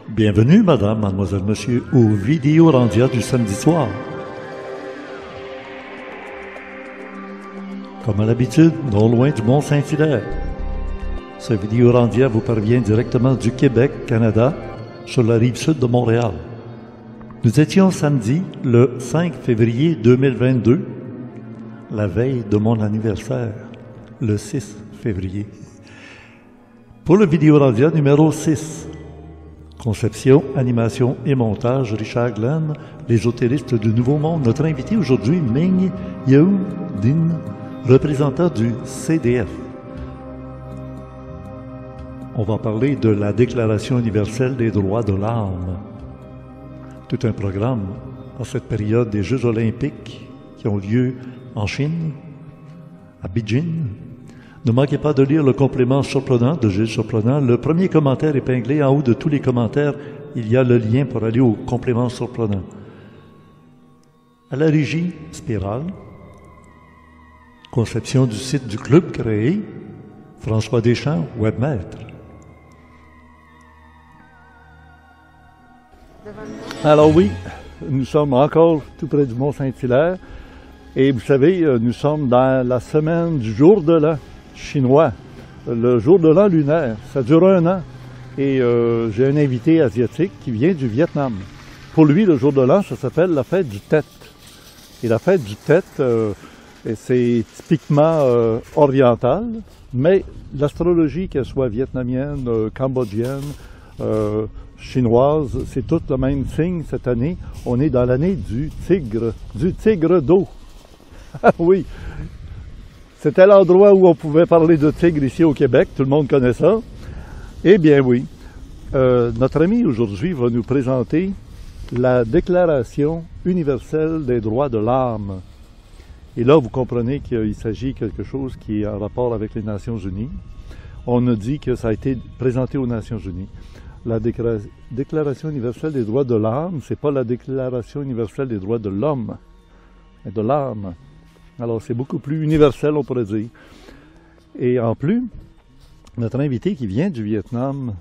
Bienvenue, madame, mademoiselle, monsieur, au Vidéorandia du samedi soir. Comme à l'habitude, non loin du Mont-Saint-Hilaire. Ce Vidéorandia vous parvient directement du Québec, Canada, sur la rive sud de Montréal. Nous étions samedi, le 5 février 2022, la veille de mon anniversaire, le 6 février. Pour le Vidéorandia numéro 6, conception, animation et montage, Richard Glenn, l'ésotériste du Nouveau Monde. Notre invité aujourd'hui, Ming Yeung Din, représentant du CDF. On va parler de la Déclaration universelle des droits de l'âme. Tout un programme en cette période des Jeux olympiques qui ont lieu en Chine, à Beijing. Ne manquez pas de lire le complément surprenant de Gilles Surprenant. Le premier commentaire épinglé en haut de tous les commentaires, il y a le lien pour aller au complément surprenant. À la régie, Spirale. Conception du site du club créé, François Deschamps, webmaître. Alors oui, nous sommes encore tout près du Mont-Saint-Hilaire. Et vous savez, nous sommes dans la semaine du jour de l'an chinois, le jour de l'an lunaire. Ça dure un an. Et j'ai un invité asiatique qui vient du Vietnam. Pour lui, le jour de l'an, ça s'appelle la fête du Tet. Et la fête du Tet, c'est typiquement oriental, mais l'astrologie, qu'elle soit vietnamienne, cambodgienne, chinoise, c'est tout le même signe cette année. On est dans l'année du tigre d'eau. Ah oui, c'était l'endroit où on pouvait parler de tigre ici au Québec, tout le monde connaît ça. Eh bien oui, notre ami aujourd'hui va nous présenter la Déclaration universelle des droits de l'âme. Et là, vous comprenez qu'il s'agit de quelque chose qui est en rapport avec les Nations Unies. On a dit que ça a été présenté aux Nations Unies. La Déclaration universelle des droits de l'âme, c'est pas la Déclaration universelle des droits de l'homme, mais de l'âme. Alors, c'est beaucoup plus universel, on pourrait dire. Et en plus, notre invité qui vient du Vietnam,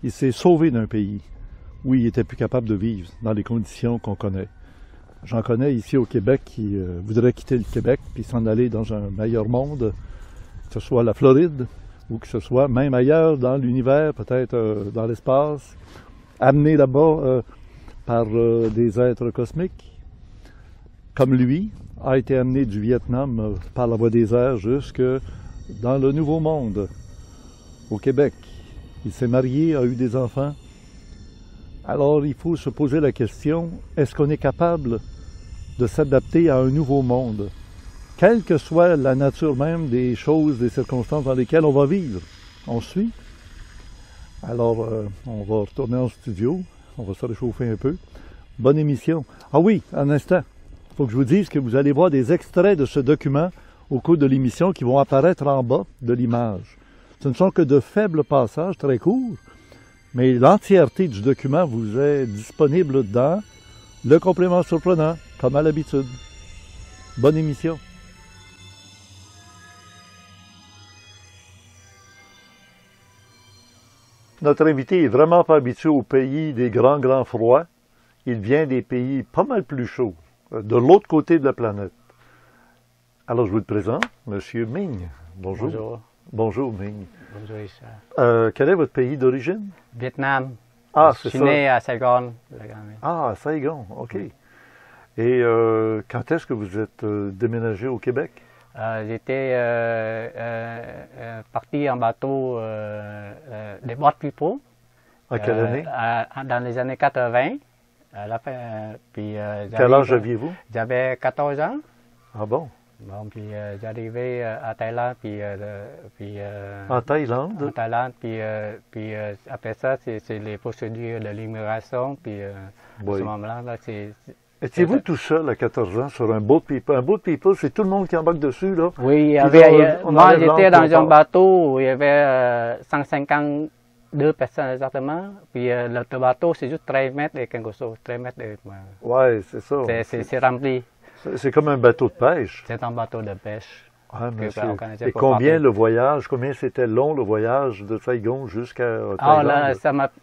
il s'est sauvé d'un pays où il était plus capable de vivre dans les conditions qu'on connaît. J'en connais ici au Québec qui voudraient quitter le Québec puis s'en aller dans un meilleur monde, que ce soit la Floride ou que ce soit même ailleurs dans l'univers, peut-être dans l'espace, amené là-bas par des êtres cosmiques, comme lui, a été amené du Vietnam par la voie des airs jusque dans le Nouveau Monde, au Québec. Il s'est marié, a eu des enfants. Alors, il faut se poser la question, est-ce qu'on est capable de s'adapter à un nouveau monde, quelle que soit la nature même des choses, des circonstances dans lesquelles on va vivre? On suit? Alors, on va retourner en studio, on va se réchauffer un peu. Bonne émission. Ah oui, un instant. Il faut que je vous dise que vous allez voir des extraits de ce document au cours de l'émission qui vont apparaître en bas de l'image. Ce ne sont que de faibles passages, très courts, mais l'entièreté du document vous est disponible dans le complément surprenant, comme à l'habitude. Bonne émission. Notre invité est vraiment pas habitué au pays des grands froids. Il vient des pays pas mal plus chauds, de l'autre côté de la planète. Alors, je vous le présente, Monsieur Ming. Bonjour. Bonjour. Bonjour, Ming. Bonjour, Richard. Quel est votre pays d'origine? Vietnam. Ah, je c'est suis ça. né à Saigon. Ah, à Saigon, OK. Et quand est-ce que vous êtes déménagé au Québec? J'étais parti en bateau des Boat People. En quelle année? Dans les années 80. À la fin, puis, Quel âge aviez-vous? J'avais 14 ans. Ah bon? Bon, puis j'arrivais à Thaïlande, en Thaïlande? En Thaïlande, puis après ça, c'est les procédures de l'immigration, puis à ce moment-là, c'est... Étiez-vous tout seul à 14 ans sur un boat people? Un boat people, c'est tout le monde qui embarque dessus, là? Oui, il y avait, moi j'étais dans un bateau où il y avait 152 personnes exactement, puis le bateau c'est juste 13 mètres et quelque chose, 13 mètres. Oui, c'est ça. C'est rempli. C'est comme un bateau de pêche. C'est un bateau de pêche. Ah, monsieur. organisé Et pour combien partir. le voyage, combien c'était long le voyage de Saigon jusqu'à Ah, Thaïlande? là,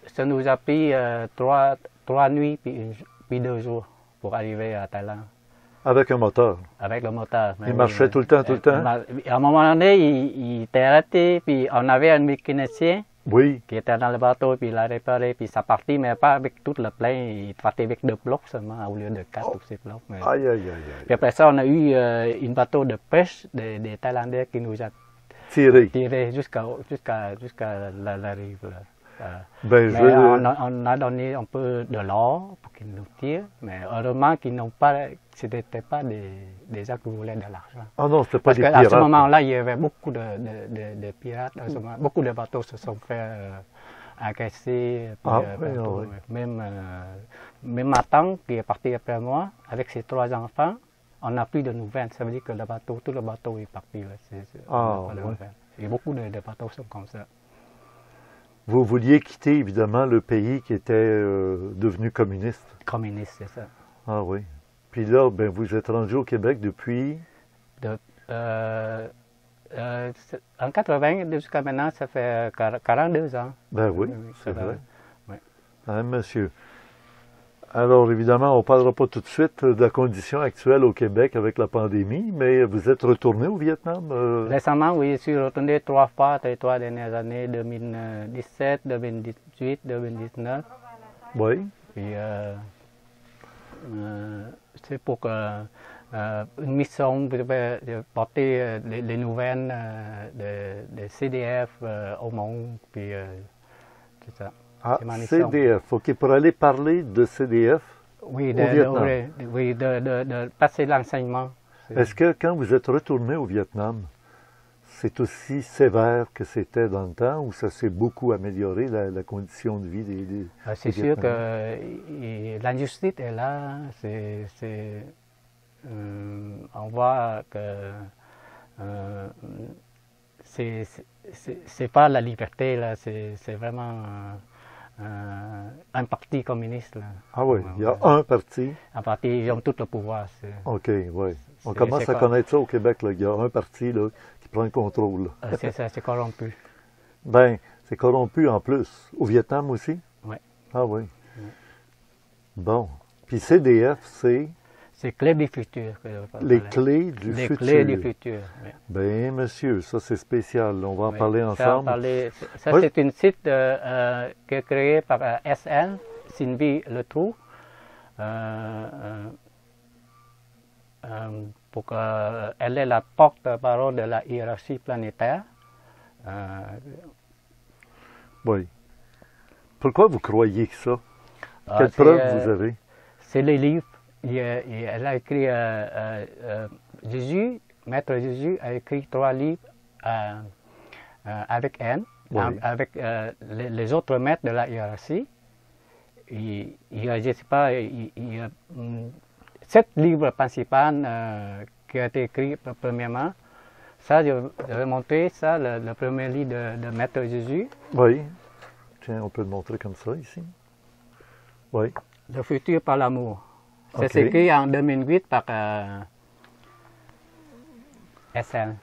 ça nous a pris 3 nuits puis 2 jours pour arriver à Thaïlande. Avec un moteur. Avec le moteur. Il marchait tout le temps, tout le temps? À un moment donné, il était arrêté, puis on avait un mécanicien Oui. qui était dans le bateau, puis il a réparé, puis ça partit, mais pas avec tout le plein, il partait avec 2 blocs seulement, au lieu de 4 ou 6 blocs. Mais... Aïe, aïe, aïe, Puis après ça, on a eu un bateau de pêche des Thaïlandais qui nous a Tiré. tiré jusqu'à la rive. Là. Ben, Mais on a donné un peu de l'or pour qu'ils nous tirent, mais heureusement qu'ils n'ont pas, ce n'étaient pas des gens qui voulaient de l'argent. Ah non, c'était pas Parce des qu'à pirates. ce moment-là, il y avait beaucoup de pirates. À ce moment. Beaucoup de bateaux se sont fait agresser. Puis, Ah, oui, ah, oui. Même ma tante qui est partie après moi, avec ses 3 enfants, on n'a plus de nouvelles. Ça veut dire que tout le bateau est parti. Là. On n'a pas de nouvelles. Et beaucoup de bateaux sont comme ça. Vous vouliez quitter évidemment le pays qui était devenu communiste. Communiste, c'est ça. Ah oui. Puis là, ben, vous êtes rendu au Québec depuis... En 80 jusqu'à maintenant, ça fait 42 ans. Ben oui, c'est va. vrai. Oui. Hein, monsieur. Alors évidemment, on ne parlera pas tout de suite de la condition actuelle au Québec avec la pandémie, mais vous êtes retourné au Vietnam? Récemment, oui, je suis retourné 3 fois les 3 dernières années, 2017, 2018, 2019. Oui. Puis c'est pour une mission pour porter les nouvelles de CDF au monde. Puis c'est ça. Ah, CDF, OK, pour aller parler de CDF oui, au Vietnam. Oui, de passer l'enseignement. Est-ce que quand vous êtes retourné au Vietnam, c'est aussi sévère que c'était dans le temps ou ça s'est beaucoup amélioré, la condition de vie des C'est sûr que l'injustice est là. On voit que c'est pas la liberté, là, c'est vraiment un parti communiste. Là. Ah oui, il y a un parti. Un parti, ils ont tout le pouvoir. OK, oui. On commence à connaître ça au Québec, là. Il y a un parti là, qui prend le contrôle. C'est ça, c'est corrompu. Ben, c'est corrompu en plus. Au Vietnam aussi? Oui. Ah oui. Bon. Puis CDF, c'est? C'est clés du futur. Les clés du futur. Les clés du futur, oui. Bien, monsieur, ça c'est spécial. On va en parler ensemble. Ça, c'est un site qui est créé par SL, Sylvie Letrou, pour qu'elle est la porte-parole de la hiérarchie planétaire. Oui. Pourquoi vous croyez que ça? Quelle preuve vous avez? C'est les livres. Elle a écrit, Maître Jésus a écrit 3 livres avec elle, oui. Avec les autres maîtres de la hiérarchie. Il y a, je sais pas, il y a 7 livres principaux qui ont été écrits premièrement. Ça, je vais montrer ça, le premier livre de Maître Jésus. Oui. Tiens, on peut le montrer comme ça ici. Oui. Le futur par l'amour. C'est Okay. écrit en 2008 par SL.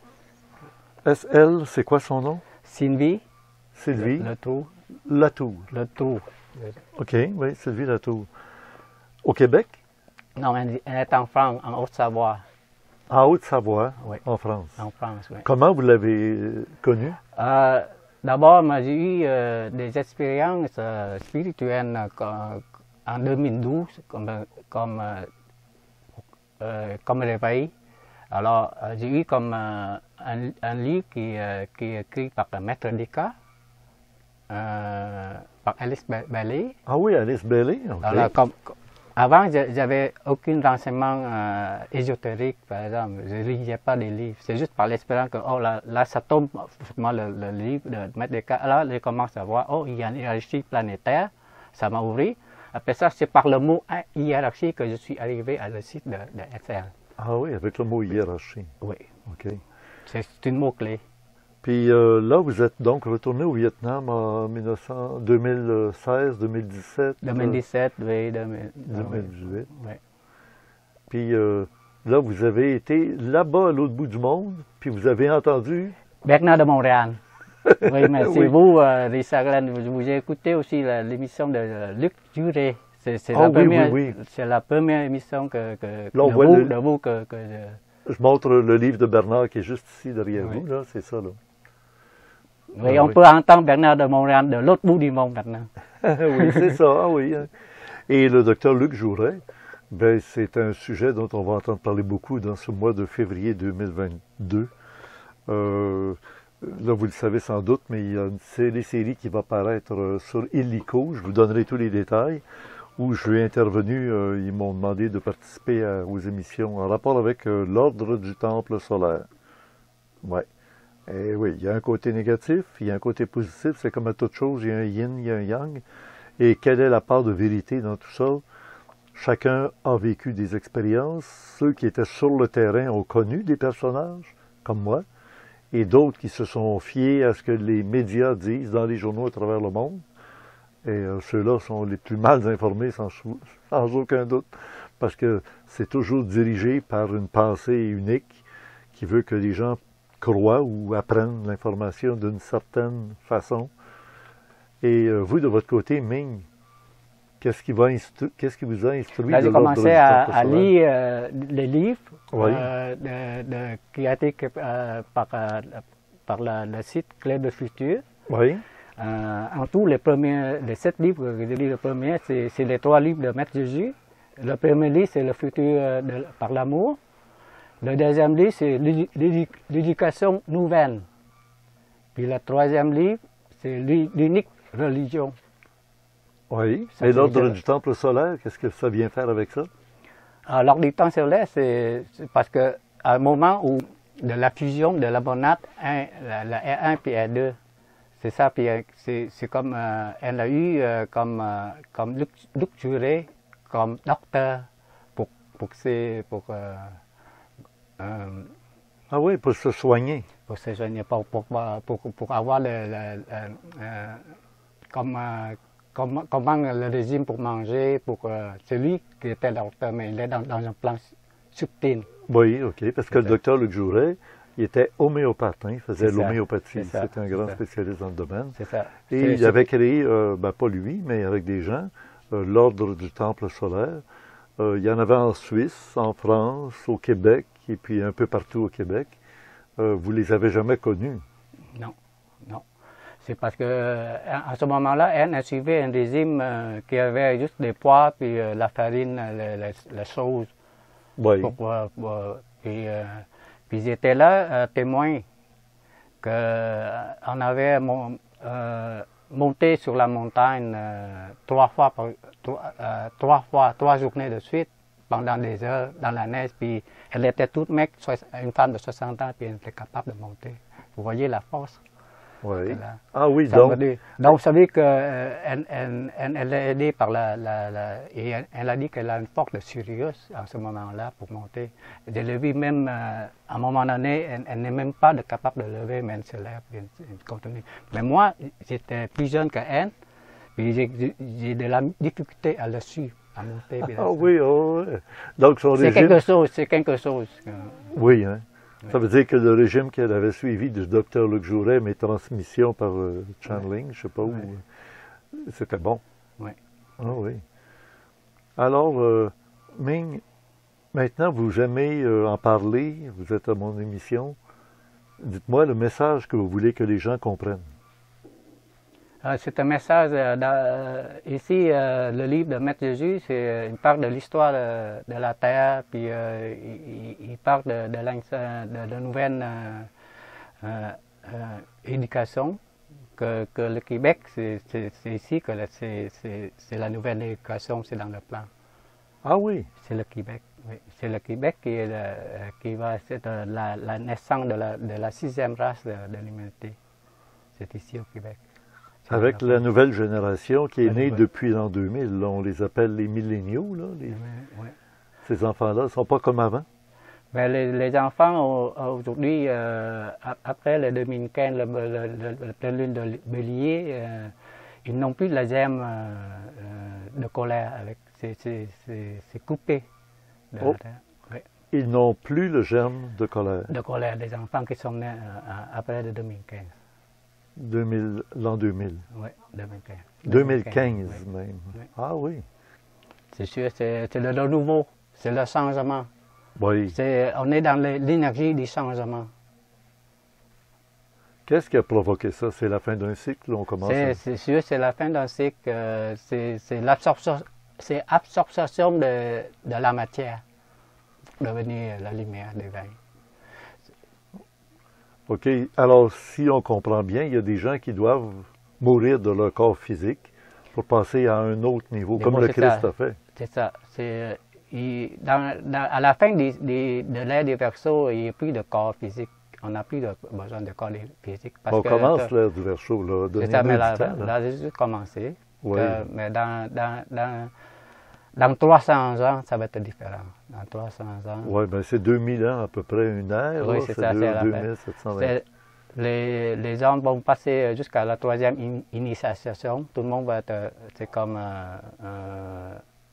SL, c'est quoi son nom? Sylvie. Sylvie. Letrou. Latour. Letrou. OK, oui, Sylvie Latour. Au Québec? Non, elle est en France, en Haute-Savoie. En Haute-Savoie, oui. En France. En France, oui. Comment vous l'avez connue? D'abord, j'ai eu des expériences spirituelles en 2012, comme réveil. Alors, j'ai eu comme un livre qui est écrit par le maître Descartes, par Alice Bailey. Ah oui, Alice Bailey. Okay. Alors, avant, j'avais aucun renseignement ésotérique, par exemple. Je ne lisais pas des livres. C'est juste par l'expérience que, oh là, ça tombe, le livre de maître Descartes. Là, je commence à voir, oh, il y a une hiérarchie planétaire. Ça m'a ouvert. Après ça, c'est par le mot hiérarchie que je suis arrivé à le site de SL. Ah oui, avec le mot hiérarchie. Oui. OK. C'est une mot-clé. Puis là, vous êtes donc retourné au Vietnam en 2016, 2017? 2017, oui. 2018. Oui. Puis là, vous avez été là-bas à l'autre bout du monde, puis vous avez entendu... Bernard de Montréal. Oui, merci Oui. vous, Richard Glenn. Vous avez écouté aussi l'émission de Luc Duré. C'est Ah oui, oui, oui. C'est la première émission Là, on voit de vous que je... Je montre le livre de Bernard qui est juste ici derrière Oui. vous, là, c'est ça, là. Oui, Ah on oui. peut entendre Bernard de Montréal de l'autre bout du monde maintenant. Oui, c'est ça, ah oui. Et le docteur Luc Jouret, ben, c'est un sujet dont on va entendre parler beaucoup dans ce mois de février 2022. Là, vous le savez sans doute, mais il y a une série qui va paraître sur Illico, je vous donnerai tous les détails, où je suis intervenu, ils m'ont demandé de participer aux émissions en rapport avec l'ordre du temple solaire. Ouais. Et oui, il y a un côté négatif, il y a un côté positif, c'est comme à toute chose, il y a un yin, il y a un yang. Et quelle est la part de vérité dans tout ça? Chacun a vécu des expériences. Ceux qui étaient sur le terrain ont connu des personnages, comme moi, et d'autres qui se sont fiés à ce que les médias disent dans les journaux à travers le monde. Et ceux-là sont les plus mal informés, sans aucun doute, parce que c'est toujours dirigé par une pensée unique qui veut que les gens croient ou apprennent l'information d'une certaine façon. Et vous, de votre côté, Ming, qu'est-ce qui vous a instruit Là, de j'ai l'ordre commencé du à temple solaire? lire les livres Oui. qui a été par le site Clair de Futur. Oui, En tout, les 7 livres que j'ai lus, le premier, c'est les 3 livres de Maître Jésus. Le premier livre, c'est Le futur par l'amour. Le deuxième livre, c'est L'éducation nouvelle. Puis le troisième livre, c'est L'unique religion. oui. Ça, Et c'est l'ordre déjà- du temple solaire, qu'est-ce que ça vient faire avec ça? Alors, du temps solaire, c'est parce qu'à un moment où de la fusion de la monade, la R1 puis R2, c'est ça, puis c'est comme elle a eu comme Luc Juré, comme docteur pour Ah oui, pour se soigner. se soigner, pour avoir comment le régime pour manger, c'est lui qui était le docteur, mais il est dans un plan subtil. Oui, OK, parce que le docteur Luc Jouret, il était homéopathe, hein, il faisait C'est ça, l'homéopathie, c'est ça, c'était un grand c'est ça. spécialiste dans le domaine. C'est ça. Et il avait créé, pas lui, mais avec des gens, l'ordre du temple solaire. Il y en avait en Suisse, en France, au Québec, et puis un peu partout au Québec. Vous les avez jamais connus. Non, non. C'est parce que à ce moment-là, elle suivait un régime qui avait juste des pois, puis la farine, les choses. Oui. Puis ils étaient là, témoins, qu'on avait monté sur la montagne 3 journées de suite, pendant des heures, dans la neige, puis elle était toute maigre, une femme de 60 ans, puis elle était capable de monter. Vous voyez la force? Oui. Là. Ah oui, Ça donc, veut dire- donc, vous savez qu'elle elle est aidée par et elle a dit qu'elle a une force de Sirius en ce moment-là pour monter. Je l'ai vu même, à un moment donné, elle n'est même pas capable de lever, mais elle se lève et elle continue. Mais moi, j'étais plus jeune qu'elle, puis j'ai de la difficulté à le suivre, à monter. puis à ah descendre. oui, oh, oui. Donc son C'est régime, quelque chose, c'est quelque chose. oui, hein. Ça veut dire que le régime qu'elle avait suivi du docteur Luc Jouret, mais transmission par channeling, je sais pas où, c'était bon. Oui. Ah oui. Alors, Ming, maintenant vous aimez en parler, vous êtes à mon émission. Dites-moi le message que vous voulez que les gens comprennent. C'est un message, ici, le livre de Maître Jésus, il parle de l'histoire de la Terre, puis il parle de nouvelle éducation, que le Québec, c'est ici que c'est la nouvelle éducation, c'est dans le plan. Ah oui, C'est le Québec, oui. C'est le Québec qui va être la naissance de la 6e race de l'humanité. C'est ici au Québec. C'est avec dans la nouvelle génération qui est La née nouvelle. depuis l'an 2000, là, on les appelle les milléniaux, là, Oui, oui. ces enfants-là ne sont pas comme avant. Ben, les enfants, aujourd'hui, après le 2015, le pleine lune de Bélier, ils n'ont plus la gemme de colère. C'est coupé de Oh. la terre. Oui. ils n'ont plus le germe de colère. De colère des enfants qui sont nés après de 2015. L'an 2000. Oui, 2015. 2015 oui. même. Oui. Ah oui. C'est sûr, c'est le renouveau, c'est le changement. Oui. On est dans l'énergie du changement. Qu'est-ce qui a provoqué ça? C'est la fin d'un cycle, on commence à... C'est sûr, c'est la fin d'un cycle, c'est l'absorption de la matière pour devenir la lumière divine. OK. Alors, si on comprend bien, il y a des gens qui doivent mourir de leur corps physique pour passer à un autre niveau, comme le Christ a fait. C'est ça. À la fin de l'ère des Verseaux, il n'y a plus de corps physique. On n'a plus besoin de corps physique. On commence l'ère du Verseau, là. C'est ça, mais là, j'ai juste commencé. Oui. Mais dans 300 ans, ça va être différent. Dans 300 ans. Oui, bien c'est 2000 ans à peu près, une ère. Oui, c'est ça, c'est la 2720. Les hommes vont passer jusqu'à la troisième initiation. Tout le monde va être, c'est comme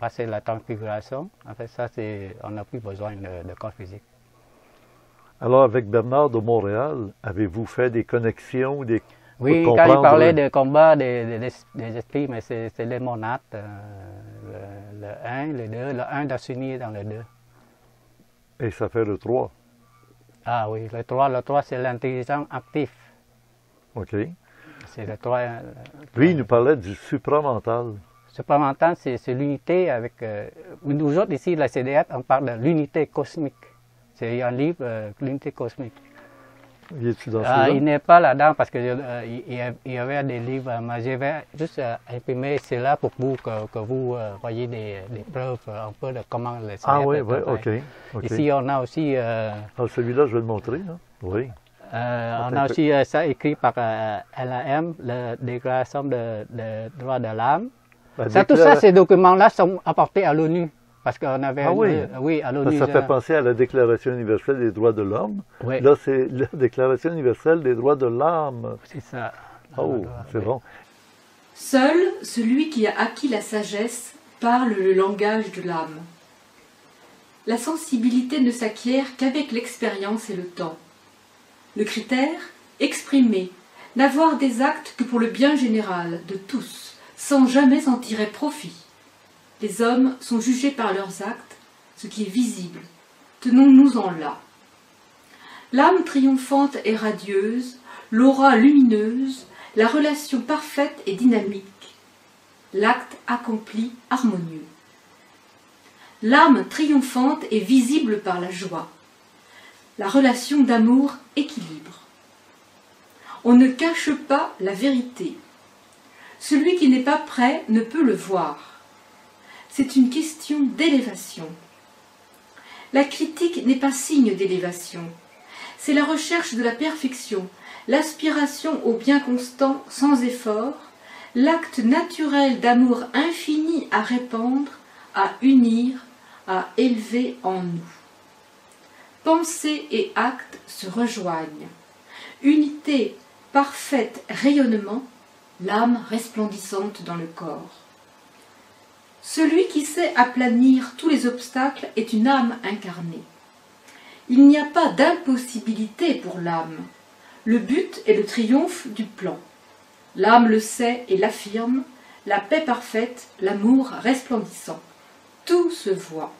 passer la transfiguration. En fait, ça, on n'a plus besoin de corps physique. Alors, avec Bernard de Montréal, avez-vous fait des connexions? Oui, quand il parlait de combat des esprits, mais c'est les monades, le 1, le 2. Le 1 doit s'unir dans le 2. Et ça fait le 3. Ah oui, le 3 c'est l'intelligence active. OK. C'est le 3. Lui, il nous parlait du supramental. Supramental, c'est l'unité avec... nous autres, ici, la CDF, on parle de l'unité cosmique. C'est un livre, l'unité cosmique. Il est-tu dans celui-là? Il n'est pas là-dedans parce qu'il y avait des livres, mais je vais juste imprimer cela pour vous, que vous voyez des preuves un peu de comment le CDF Ah oui, oui, OK. Ici, on a aussi... celui-là, je vais le montrer, hein? Oui. On a aussi ça écrit par LAM, la Déclaration de droits de l'âme. Tout ça, ces documents-là sont apportés à l'ONU. Parce qu'on avait... Ah oui, oui, à l'ONU. Ça fait penser à la Déclaration universelle des droits de l'homme. Oui. Là, c'est la Déclaration universelle des droits de l'âme. C'est ça. Oh, c'est bon. Seul celui qui a acquis la sagesse parle le langage de l'âme. La sensibilité ne s'acquiert qu'avec l'expérience et le temps. Le critère, exprimer, n'avoir des actes que pour le bien général de tous, sans jamais en tirer profit. Les hommes sont jugés par leurs actes, ce qui est visible. Tenons-nous-en là. L'âme triomphante et radieuse, l'aura lumineuse, la relation parfaite et dynamique, l'acte accompli harmonieux. L'âme triomphante est visible par la joie, la relation d'amour équilibre. On ne cache pas la vérité. Celui qui n'est pas prêt ne peut le voir. C'est une question d'élévation. La critique n'est pas signe d'élévation. C'est la recherche de la perfection, l'aspiration au bien constant sans effort, l'acte naturel d'amour infini à répandre, à unir, à élever en nous. Pensée et acte se rejoignent. Unité, parfaite rayonnement, l'âme resplendissante dans le corps. Celui qui sait aplanir tous les obstacles est une âme incarnée. Il n'y a pas d'impossibilité pour l'âme. Le but est le triomphe du plan. L'âme le sait et l'affirme, la paix parfaite, l'amour resplendissant. Tout se voit.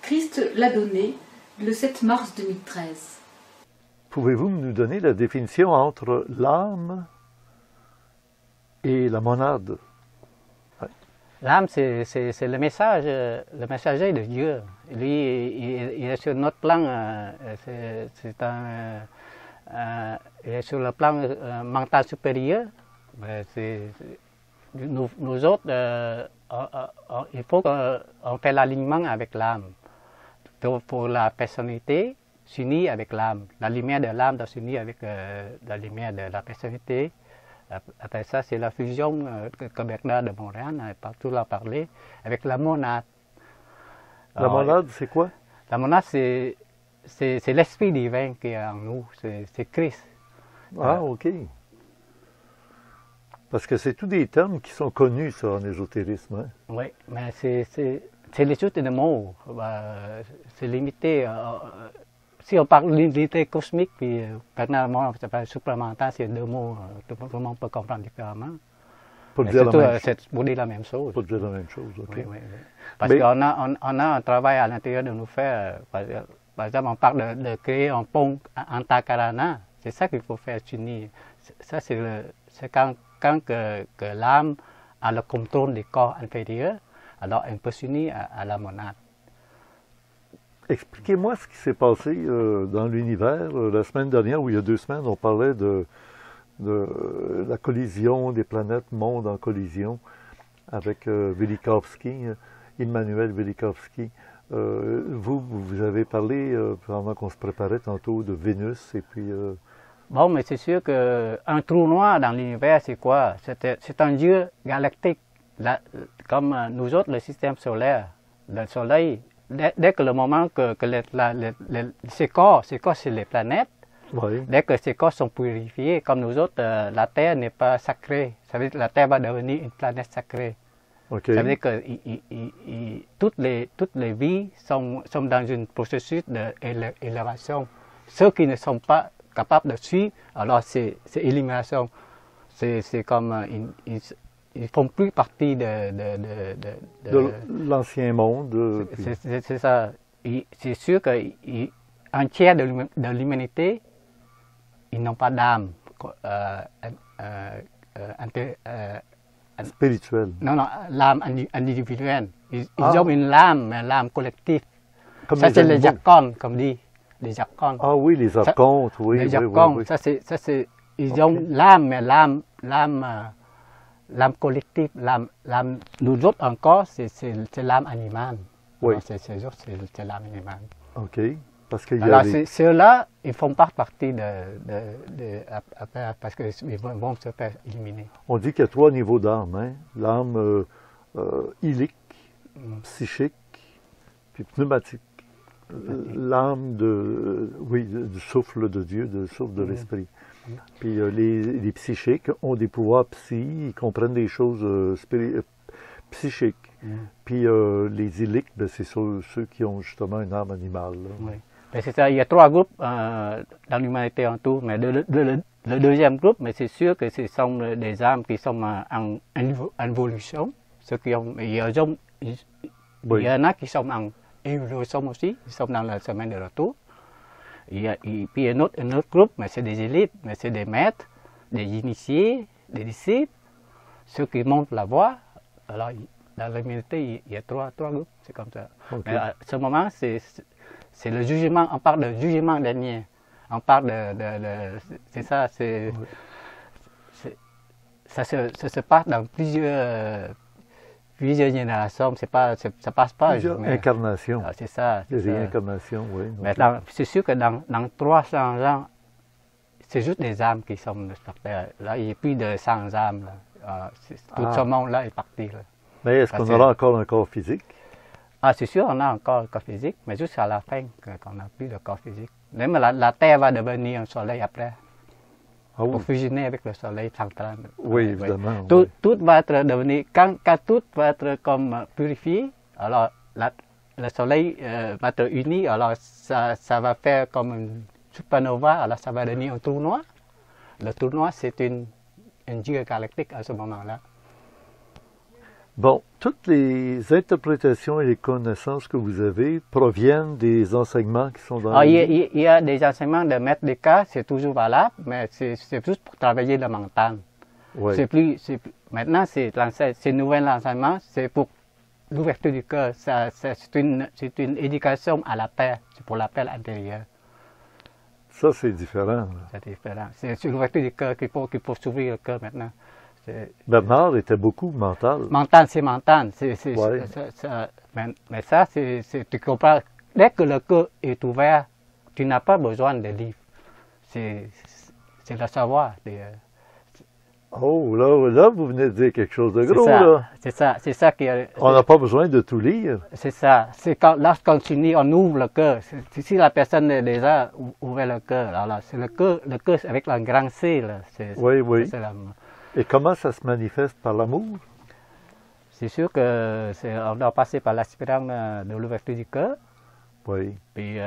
Christ l'a donné le 7 mars 2013. Pouvez-vous nous donner la définition entre l'âme et la monade? L'âme, c'est le messager de Dieu. Lui, il est sur notre plan, il est sur le plan mental supérieur. Nous autres, il faut qu'on fait l'alignement avec l'âme. Pour la personnalité, s'unir avec l'âme. La lumière de l'âme doit s'unir avec la lumière de la personnalité. Après ça, c'est la fusion que Bernard de Montréal a partout parlé avec la monade. La monade, c'est quoi? La monade, c'est l'esprit divin qui est en nous, c'est Christ. Ah, OK. Parce que c'est tous des termes qui sont connus, ça, en ésotérisme. Hein? Oui, mais C'est juste des mots. C'est limité. Si on parle d'unité cosmique, puis maintenant, ça fait supplémentaire, c'est deux mots. Tout le monde peut comprendre différemment. Pour dire la même chose. C'est pour dire la même chose. Pour dire la même chose, ok. Oui, oui, oui. Parce qu'on a un travail à l'intérieur de nous faire. Par exemple, on parle de créer un pont antakarana. C'est ça qu'il faut faire s'unir. Ça, c'est quand que l'âme a le contrôle du corps inférieur, alors elle peut s'unir à la monade. Expliquez-moi ce qui s'est passé dans l'univers. La semaine dernière, ou il y a 2 semaines, on parlait de la collision des planètes, monde en collision, avec Velikovsky, Immanuel Velikovsky. Vous avez parlé, pendant qu'on se préparait tantôt, de Vénus, et puis... Bon, mais c'est sûr qu'un trou noir dans l'univers, c'est quoi? C'est un dieu galactique, comme nous autres, le système solaire, le Soleil. Dès que le moment que ces corps, c'est les planètes, oui. Dès que ces corps sont purifiés, comme nous autres, la Terre n'est pas sacrée. Ça veut dire que la Terre va devenir une planète sacrée. Okay. Ça veut dire que toutes les vies sont dans un processus d'élévation. Ceux qui ne sont pas capables de suivre, alors c'est élimination. C'est comme ils font plus partie de l'ancien monde. C'est ça. C'est sûr qu'un tiers de l'humanité, ils n'ont pas d'âme spirituelle. Non, l'âme individuelle. Ils ont une âme, mais l'âme collective. Comme ça, c'est les archons, comme dit. Les archons. Ah oui, les archons, oui. Les archons, oui. Ça, c'est, ils ont l'âme, mais l'âme collective, nous autres encore, c'est l'âme animale. Oui. C'est l'âme animale. OK. Parce qu'il y alors, a ceux-là, ils ne font pas partie parce qu'ils vont se faire éliminer. On dit qu'il y a 3 niveaux d'âme, hein? L'âme illique, psychique, puis pneumatique. L'âme du souffle de Dieu, du souffle de l'esprit. Puis les psychiques ont des pouvoirs psy, ils comprennent des choses psychiques. Puis les illiques, ben, c'est ceux qui ont justement une âme animale. Là. Oui. Ben, c'est ça, il y a 3 groupes dans l'humanité en tout, mais le deuxième groupe, mais c'est sûr que ce sont des âmes qui sont en évolution. Ceux qui ont, il y en a qui sont en évolution aussi, ils sont dans le chemin de retour. Puis il y a un autre groupe, mais c'est des élites, mais c'est des maîtres, des initiés, des disciples, ceux qui montrent la voie. Alors, dans l'humanité, il y a 3 groupes, c'est comme ça. Okay. Mais à ce moment, c'est le jugement, on parle de jugement dernier. On parle c'est ça, ça se passe dans plusieurs générations, ça passe pas. Plusieurs incarnations. C'est ça. Des réincarnations, oui. Mais c'est sûr que dans 300 ans, c'est juste des âmes qui sont sur Terre. Là, il n'y a plus de 100 âmes. Tout ce monde-là est parti. Là. Mais est-ce qu'on aura encore un corps physique? Ah, c'est sûr, on a encore un corps physique, mais juste à la fin qu'on n'a plus de corps physique. Même la Terre va devenir un soleil après. Pour fusionner avec le soleil central. Oui, évidemment. Tout va être devenu, quand tout va être comme purifié, alors le soleil va être uni, alors ça va faire comme une supernova, alors ça va devenir un trou noir. Le trou noir, c'est une dieu galactique à ce moment-là. Bon, toutes les interprétations et les connaissances que vous avez proviennent des enseignements qui sont dans il y a des enseignements de maître des cas, c'est toujours valable, mais c'est juste pour travailler le mental. Oui. Maintenant, ces nouveaux enseignements, c'est pour l'ouverture du cœur. C'est une éducation à la paix, c'est pour la paix intérieure. Ça, c'est différent. C'est différent. C'est l'ouverture du cœur qu'il faut s'ouvrir le cœur maintenant. Bernard était beaucoup mental. Mental, c'est mental. Mais ça, tu comprends. Dès que le cœur est ouvert, tu n'as pas besoin de livres. C'est le savoir. Oh, là, vous venez de dire quelque chose de gros, là. C'est ça qui. On n'a pas besoin de tout lire. C'est ça. C'est lorsqu'on s'unit, on ouvre le cœur. Si la personne a déjà ouvert le cœur, alors c'est le cœur avec un grand C, là. Oui. Et comment ça se manifeste par l'amour? C'est sûr qu'on doit passer par l'expérience de l'ouverture du cœur. Oui. Puis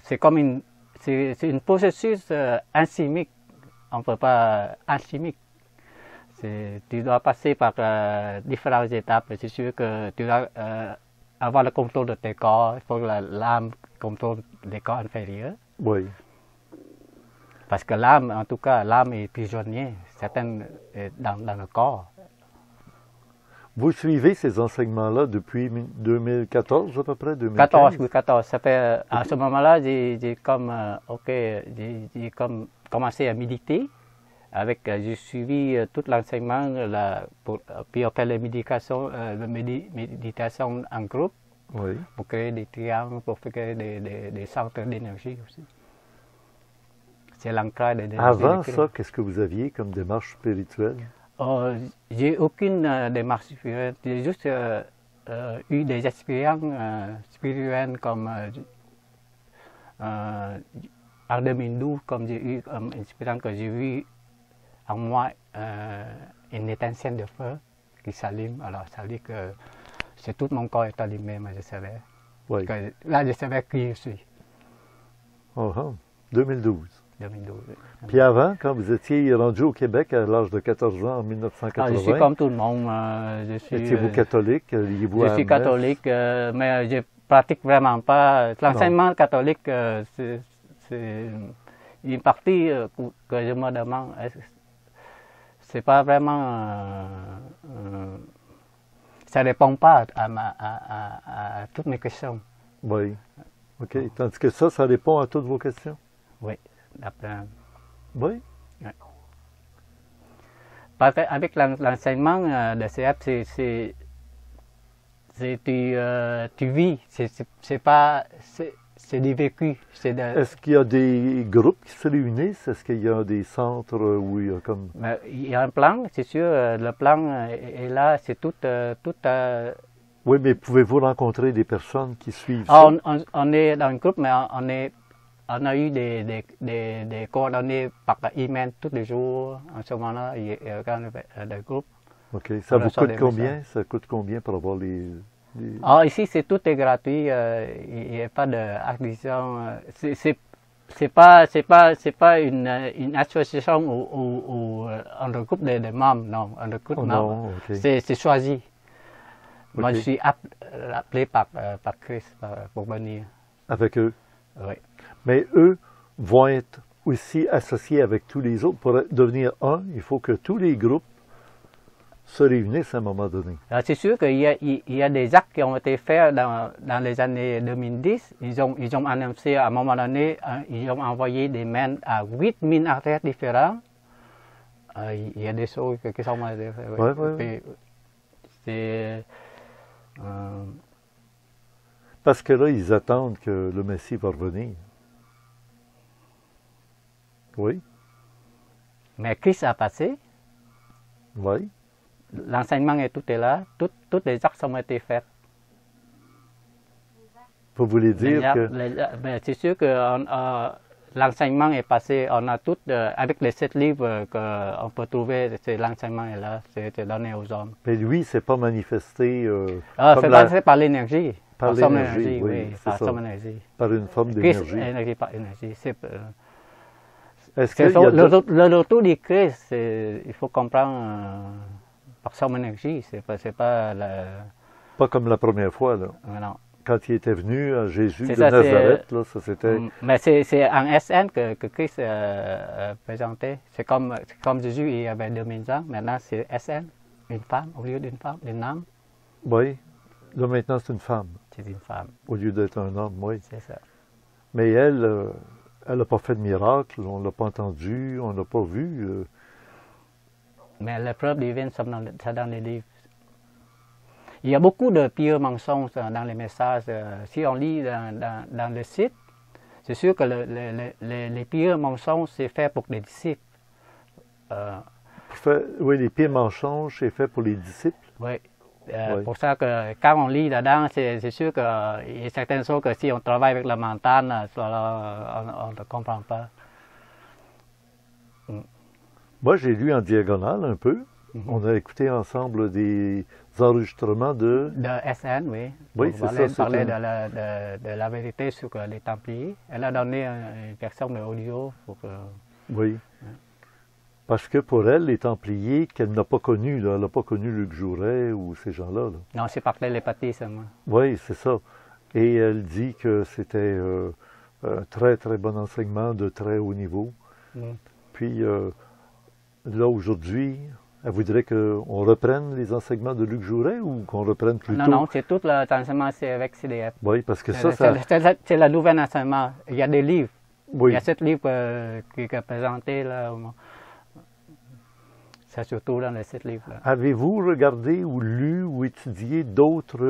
c'est comme c'est une processus alchimique. On ne peut pas alchimique. Tu dois passer par différentes étapes. C'est sûr que tu dois avoir le contrôle de tes corps. Il faut que l'âme contrôle les corps inférieurs. Oui. Parce que l'âme, en tout cas, l'âme est prisonnière, certaines dans le corps. Vous suivez ces enseignements-là depuis 2014 à peu près, 2015? 14. Ça fait, à ce moment-là, j'ai comme commencé à méditer. J'ai suivi tout l'enseignement, puis on fait la méditation en groupe, Oui. pour créer des triangles, pour créer des centres d'énergie aussi. C'est l'ancrage de l'énergie. Avant ça, qu'est-ce que vous aviez comme démarche spirituelle? J'ai aucune démarche spirituelle. J'ai juste eu des expériences spirituelles comme en 2012, comme j'ai eu une expérience que j'ai vu en moi une étincelle de feu qui s'allume. Alors ça dit que c'est tout mon corps est allumé, mais je savais. Oui. Là, je savais qui je suis. 2012. 2012. Puis avant, quand vous étiez rendu au Québec à l'âge de 14 ans en 1980, Je suis comme tout le monde. étiez-vous catholique? Liez-vous à Je suis la messe? catholique, mais je pratique vraiment pas. L'enseignement catholique, c'est une partie que je me demande. C'est pas vraiment. Ça ne répond pas à toutes mes questions. Oui. OK. Tandis que ça répond à toutes vos questions? Oui. Après. Oui. Ouais. Parce qu'avec l'enseignement de CF, tu vis, c'est du vécu. Est-ce qu'il y a des groupes qui se réunissent? Est-ce qu'il y a des centres où il y a comme... Il y a un plan, c'est sûr, le plan est là, c'est tout. Oui, mais pouvez-vous rencontrer des personnes qui suivent ça? On est dans un groupe, mais on a eu des coordonnées par email tous les jours. En ce moment-là, il y a des groupes. OK. Ça vous coûte combien? Ça coûte combien pour avoir les... Ici, tout est gratuit. Il n'y a pas d'acquisition. C'est pas une association où on regroupe des membres. Non, on regroupe des membres. Okay. C'est choisi. Okay. Moi, je suis appelé par Chris pour venir. Avec eux? Oui. Mais eux vont être aussi associés avec tous les autres. Pour devenir un, il faut que tous les groupes se réunissent à un moment donné. C'est sûr qu'il y a des actes qui ont été faits dans les années 2010. Ils ont annoncé à un moment donné, ils ont envoyé des mails à 8 000 artères différents. Il y a des choses qui sont... Oui. C'est... Parce que là, ils attendent que le Messie va revenir. Oui. Mais Christ a passé. Oui. L'enseignement tout est là. Toutes les actes ont été faits. Vous voulez dire que... c'est sûr que l'enseignement est passé. On a tout, avec les 7 livres qu'on peut trouver, l'enseignement est là. C'est donné aux hommes. Mais lui, il ne s'est pas manifesté... c'est manifesté par l'énergie. Par l'énergie, oui. Par son énergie. Par une forme d'énergie. Énergie par énergie. Est-ce que le retour du Christ, il faut comprendre par son énergie. C'est pas pas comme la première fois, là. Non. Quand il était venu à Jésus de Nazareth, là, ça c'était... Mais c'est en SN que Christ présentait. C'est comme Jésus il y avait 2000 ans. Maintenant, c'est SN, une femme au lieu d'une femme, d'une âme. Oui. Là, maintenant, c'est une femme. C'est une femme. Au lieu d'être un homme, oui. C'est ça. Mais elle n'a pas fait de miracle, on ne l'a pas entendu, on ne l'a pas vu. Mais les preuves divines sont dans les livres. Il y a beaucoup de pires mensonges dans les messages. Si on lit dans le site, c'est sûr que les pires mensonges, c'est fait pour les disciples. Oui, les pires mensonges, c'est fait pour les disciples. Oui. Pour ça que quand on lit dedans, c'est sûr qu'il y a certaines choses que si on travaille avec la mental, on ne comprend pas. Moi, j'ai lu en diagonale un peu, On a écouté ensemble des enregistrements de... De SN, oui. Oui, Donc, c'est ça. parlait de la vérité sur les Templiers. Elle a donné une version de audio pour que... Oui. Parce que pour elle, les Templiers qu'elle n'a pas connus, là, elle n'a pas connu Luc Jouret ou ces gens-là. Là. Non, c'est par télépathie seulement. Oui, c'est ça. Et elle dit que c'était un très, très bon enseignement de très haut niveau. Puis là, aujourd'hui, elle voudrait qu'on reprenne les enseignements de Luc Jouret ou qu'on reprenne plutôt... Non, c'est tout l'enseignement, c'est avec CDF. Oui, parce que c'est le nouvel enseignement. Il y a des livres. Oui. Il y a 7 livres qui est présenté là. C'est surtout dans les 7 livres-là. Avez-vous regardé ou lu ou étudié d'autres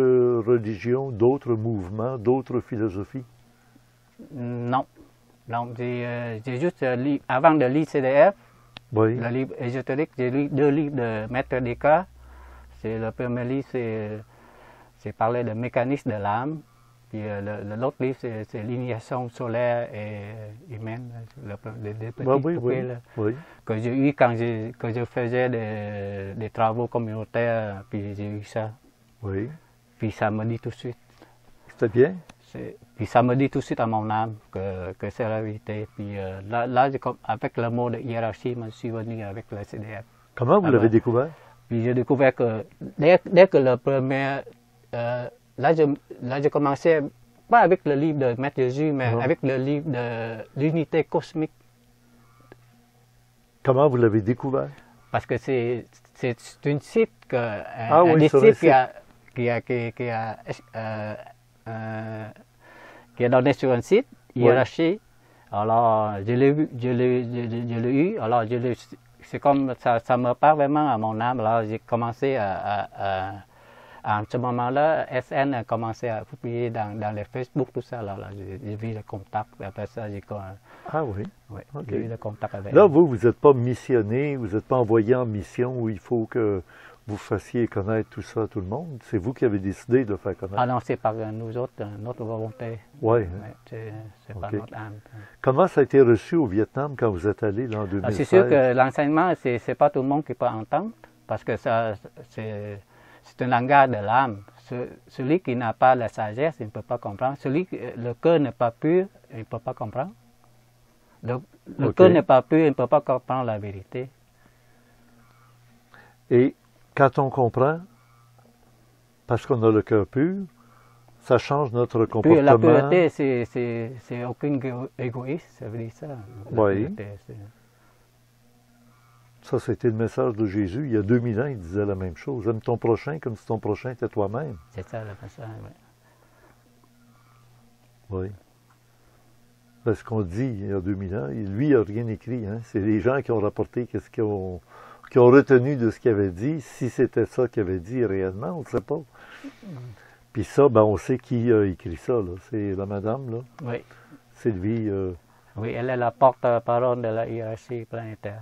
religions, d'autres mouvements, d'autres philosophies? Non. Donc, j'ai juste lu, avant de lire CDF, oui. le livre ésotérique, j'ai lu 2 livres de Maître Descartes. Le premier livre, c'est parler de mécanisme de l'âme. Puis l'autre livre, c'est l'initiation solaire et humaine, les petits poupées, là, que j'ai eu quand je faisais des travaux communautaires, puis j'ai eu ça. Oui. Puis ça me dit tout de suite. C'était bien? Puis ça me dit tout de suite à mon âme que c'est la vérité. Puis là avec le mot de hiérarchie, je suis venu avec le CDF. Comment vous l'avez découvert? Puis j'ai découvert que dès que le premier... Là, j'ai commencé, pas avec le livre de Maître Jésus, mais avec le livre de l'unité cosmique. Comment vous l'avez découvert? Parce que c'est une site un disciple qui a donné sur un site, hiérarchie. Alors, je l'ai eu, alors c'est comme ça me parle vraiment à mon âme. Alors, j'ai commencé à ce moment-là, SN a commencé à publier dans les Facebook, tout ça. Alors là, j'ai vu le contact. Après ça, j'ai... Ah oui? Oui, okay. J'ai eu le contact avec là, vous n'êtes pas missionné, vous n'êtes pas envoyé en mission où il faut que vous fassiez connaître tout ça à tout le monde. C'est vous qui avez décidé de le faire connaître. Ah non, c'est par nous autres, notre volonté. Oui. C'est par notre âme. Comment ça a été reçu au Vietnam quand vous êtes allé là, en 2016? C'est sûr que l'enseignement, c'est pas tout le monde qui peut entendre, parce que c'est un langage de l'âme. Celui qui n'a pas la sagesse, il ne peut pas comprendre. Celui le cœur n'est pas pur, il ne peut pas comprendre. Le cœur n'est pas pur, il ne peut pas comprendre la vérité. Et quand on comprend, parce qu'on a le cœur pur, ça change notre comportement. Puis la pureté, c'est aucun égoïsme, ça veut dire ça. Oui. Ça, c'était le message de Jésus. Il y a 2000 ans, il disait la même chose. Aime ton prochain comme si ton prochain était toi-même. C'est ça le message, oui. Oui. C'est ce qu'on dit il y a 2000 ans. Lui, il n'a rien écrit. Hein. C'est les gens qui ont rapporté qu'est-ce qu'ils ont retenu de ce qu'il avait dit. Si c'était ça qu'il avait dit réellement, on ne sait pas. Puis ça, ben, on sait qui a écrit ça. C'est la madame, là. Oui. Sylvie. Oui, elle est la porte-parole de la hiérarchie planétaire.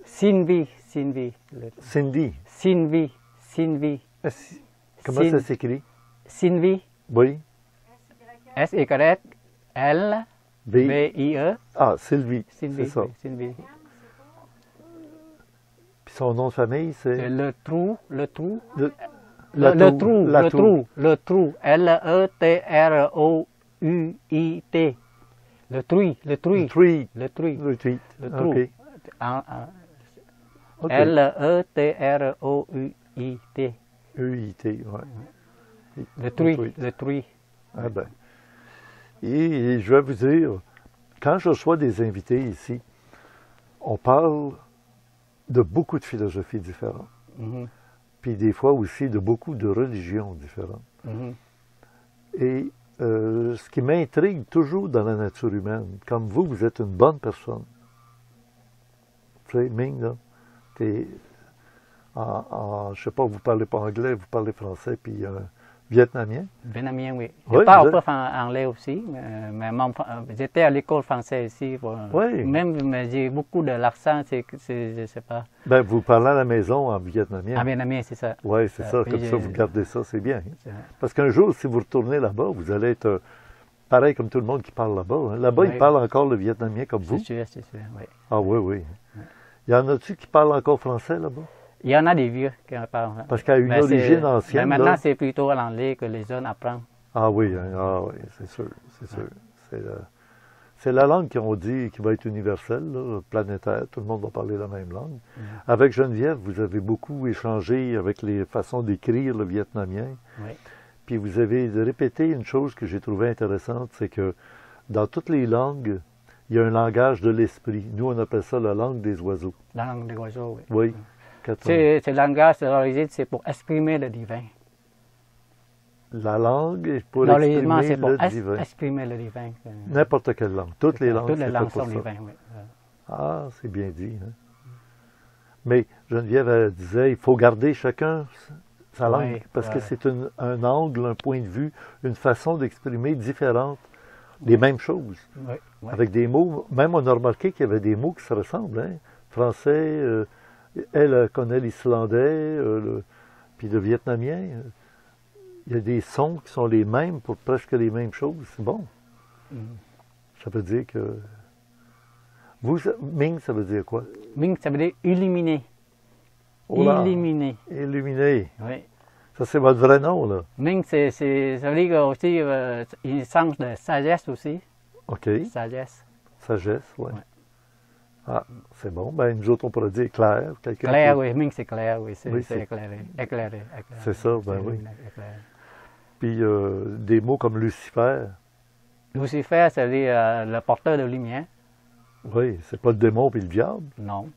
Sylvie. Cindy. Comment ça s'écrit? Sylvie. Oui. S-Y-L-V-I-E. Ah, Sylvie. C'est ça. Sylvie. Puis son nom de famille, c'est? Le trou. L-E-T-R-O-U-I-T. Le truie. Okay. L-E-T-R-O-U-I-T. E-I-T, oui. Le truie. Ah ben. Et je vais vous dire, quand je reçois des invités ici, on parle de beaucoup de philosophies différentes. Puis des fois aussi de beaucoup de religions différentes. Et ce qui m'intrigue toujours dans la nature humaine, comme vous êtes une bonne personne. Tu sais, Ming, là, je sais pas, vous parlez pas anglais, vous parlez français, puis vietnamien? Vietnamien, oui. Oui, je parle pas anglais aussi, mais j'étais à l'école française ici. Oui. Même j'ai beaucoup de l'accent, je sais pas. Ben, vous parlez à la maison en vietnamien. En vietnamien, c'est ça. Oui, c'est ça. Comme ça, vous gardez ça, c'est bien. Ça. Parce qu'un jour, si vous retournez là-bas, vous allez être pareil comme tout le monde qui parle là-bas. Hein. Là-bas, ils parlent encore le vietnamien comme vous. C'est sûr, oui. Ah oui, oui. Y en a-tu qui parlent encore français là-bas? Il y en a des vieux qui en parlent. Parce qu'il y a une origine ancienne. Mais maintenant, là. c'est plutôt l'anglais que les jeunes apprennent. Ah oui, c'est sûr, c'est sûr. C'est la langue qu'on dit qui va être universelle, là, planétaire, tout le monde va parler la même langue. Avec Geneviève, vous avez beaucoup échangé avec les façons d'écrire le vietnamien. Oui. Puis vous avez répété une chose que j'ai trouvée intéressante, c'est que dans toutes les langues, il y a un langage de l'esprit. Nous, on appelle ça la langue des oiseaux. La langue des oiseaux, oui. Oui. Ce langage de l'origine, c'est pour exprimer le divin. La langue est pour L'origine, exprimer c'est pour le divin. exprimer le divin. N'importe quelle langue. Toutes les langues, Toutes les langues pour sont ça. divines, oui. Ah, c'est bien dit. Hein? Mais Geneviève, elle disait, il faut garder chacun sa langue, Oui, parce que ouais. c'est un angle, un point de vue, une façon d'exprimer différente les mêmes choses. Oui, oui. Avec des mots, même on a remarqué qu'il y avait des mots qui se ressemblent. Hein? Français, elle connaît l'islandais, puis le vietnamien. Il y a des sons qui sont les mêmes pour presque les mêmes choses. C'est bon. Ça veut dire que... Vous, Ming, ça veut dire quoi? Ming, ça veut dire illuminer. Oh là, Illuminer. Illuminé. Oui. Ça, c'est votre vrai nom, là. Ming, ça veut dire aussi une sens de sagesse aussi. OK. Sagesse. Sagesse, oui. Ouais. Ah, c'est bon. Ben, nous autres, on pourrait dire clair. Quelqu'un Clair, qui- oui. Ming, c'est clair, oui. C'est Oui, c'est- éclairé. Éclairé. C'est ça, ben oui. Éclairé. Puis des mots comme Lucifer. Lucifer, ça veut dire le porteur de lumière. Oui, c'est pas le démon puis le diable. Non.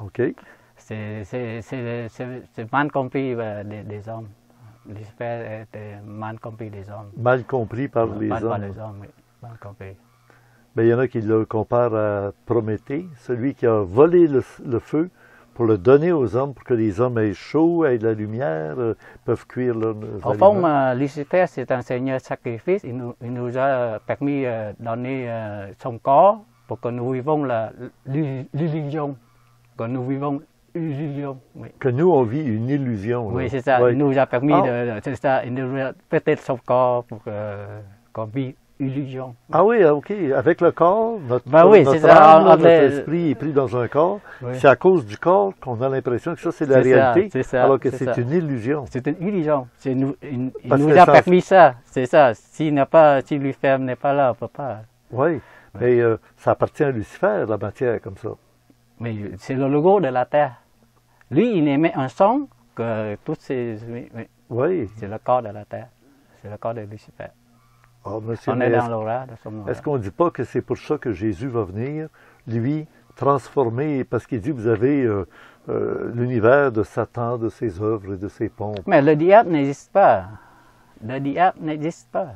OK. C'est mal compris des hommes. Lucifer est mal compris des hommes. Mal compris par les Par hommes. les hommes, oui. Mal compris. Ben, il y en a qui le comparent à Prométhée, celui qui a volé le feu pour le donner aux hommes, pour que les hommes aient chaud, aient de la lumière, peuvent cuire leurs Au aliments. fond, Lucifer, c'est un seigneur sacrifice. Il nous a permis de donner son corps pour que nous vivons l'illusion. Que nous vivons l'illusion. Oui, Que nous, on vit une illusion. là. oui c'est ça. Ouais. Il nous a permis Ah. c'est ça. Il nous a prêté son corps pour qu'on vive illusion. Ah oui, OK. Avec le corps, notre, Ben oui, notre c'est ça. âme, là, On notre est- esprit est pris dans un corps. Oui. C'est à cause du corps qu'on a l'impression que ça, c'est la C'est ça, réalité, c'est ça, alors que c'est c'est ça. une illusion. C'est une illusion. Il Parce nous que a ça- permis ça. C'est ça. Si Lucifer n'est pas là, on ne peut pas. Oui. Mais ça appartient à Lucifer, la matière, comme ça. Mais c'est le logo de la Terre. Lui, il émet un son que toutes ces... oui, Oui. c'est le corps de la Terre. C'est le corps de Lucifer. Ah, monsieur, On mais est dans est-ce l'aura de son aura. est-ce qu'on ne dit pas que c'est pour ça que Jésus va venir, lui, transformer, parce qu'il dit, vous avez l'univers de Satan, de ses œuvres et de ses pompes. Mais le diable n'existe pas. Le diable n'existe pas.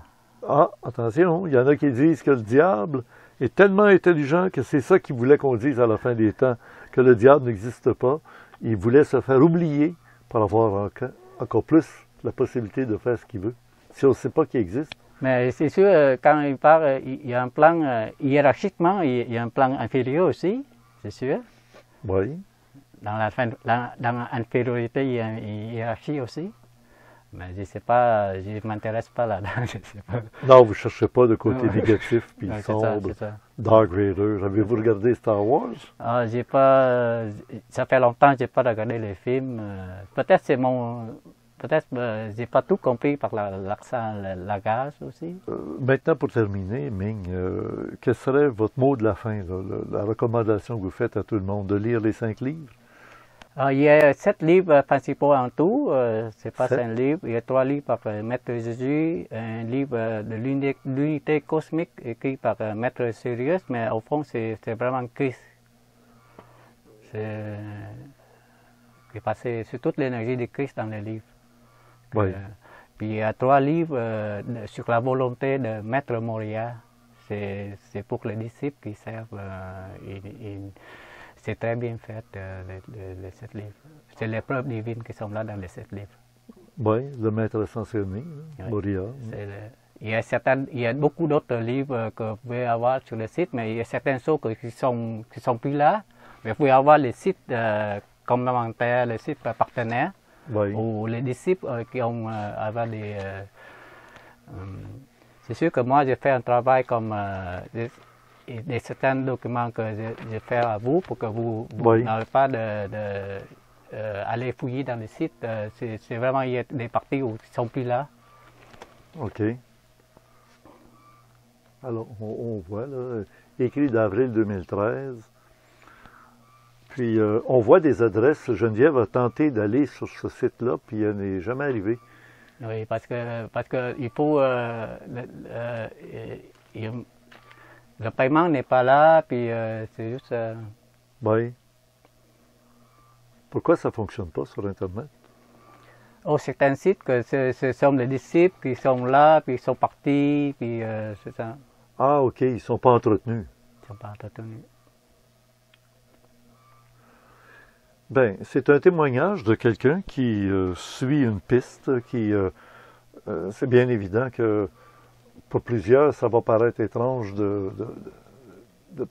Ah, attention, il y en a qui disent que le diable est tellement intelligent que c'est ça qu'il voulait qu'on dise à la fin des temps, que le diable n'existe pas. Il voulait se faire oublier pour avoir encore plus la possibilité de faire ce qu'il veut. Si on ne sait pas qu'il existe. Mais c'est sûr, quand il parle, il y a un plan, hiérarchiquement, il y a un plan inférieur aussi, c'est sûr. Oui. Dans l'infériorité, il y a une hiérarchie aussi. Mais je ne sais pas, je ne m'intéresse pas là-dedans. Je sais pas. Non, vous ne cherchez pas de côté Ouais. négatif puis Ouais, c'est ça, sombre. c'est ça. Dark Raider. Avez-vous regardé Star Wars? Ah, j'ai pas, ça fait longtemps que je n'ai pas regardé les films. Peut-être j'ai pas tout compris par l'accent, la gaz aussi. Maintenant, pour terminer, Ming, quel serait votre mot de la fin, là, la recommandation que vous faites à tout le monde, de lire les 5 livres? Il y a 7 livres principaux en tout, c'est pas 7. 5 livres. Il y a 3 livres par Maître Jésus, un livre de l'unité cosmique écrit par Maître Sirius, mais au fond c'est vraiment Christ. C'est passé sur toute l'énergie de Christ dans le livre. Oui. Puis il y a 3 livres sur la volonté de Maître Moria. C'est pour les disciples qui servent. C'est très bien fait, les 7 livres. C'est les preuves divines qui sont là dans les 7 livres. Oui, le maître ascensionné, Oui. Moria. Il y a beaucoup d'autres livres que vous pouvez avoir sur le site, mais il y a certaines choses qui sont plus là. Mais vous pouvez avoir les sites complémentaires, les sites partenaires, Oui. ou les disciples qui ont avoir des... c'est sûr que moi, j'ai fait un travail comme... des certains documents que je fais à vous pour que vous Oui. n'avez pas aller fouiller dans les sites. C'est vraiment, il y a des parties où ils ne sont plus là. OK. Alors, on voit, là, écrit d'avril 2013. Puis, on voit des adresses. Geneviève a tenté d'aller sur ce site-là, puis elle n'est jamais arrivée. Oui, parce que il faut le paiement n'est pas là, puis c'est juste. Oui. Pourquoi ça ne fonctionne pas sur Internet? Oh, certains sites que ce sont des disciples qui sont là, puis ils sont partis, puis c'est ça. Ah, OK, ils ne sont pas entretenus. Ils sont pas entretenus. Bien, c'est un témoignage de quelqu'un qui suit une piste, c'est bien évident que pour plusieurs, ça va paraître étrange de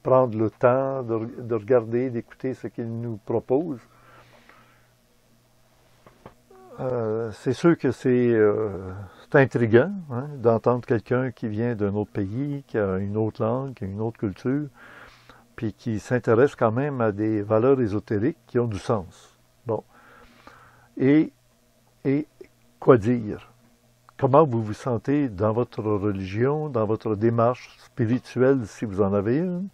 prendre le temps, de regarder, d'écouter ce qu'il nous propose. C'est sûr que c'est intriguant, hein, d'entendre quelqu'un qui vient d'un autre pays, qui a une autre langue, qui a une autre culture, puis qui s'intéresse quand même à des valeurs ésotériques qui ont du sens. Bon. Et quoi dire? Comment vous vous sentez dans votre religion, dans votre démarche spirituelle, si vous en avez une?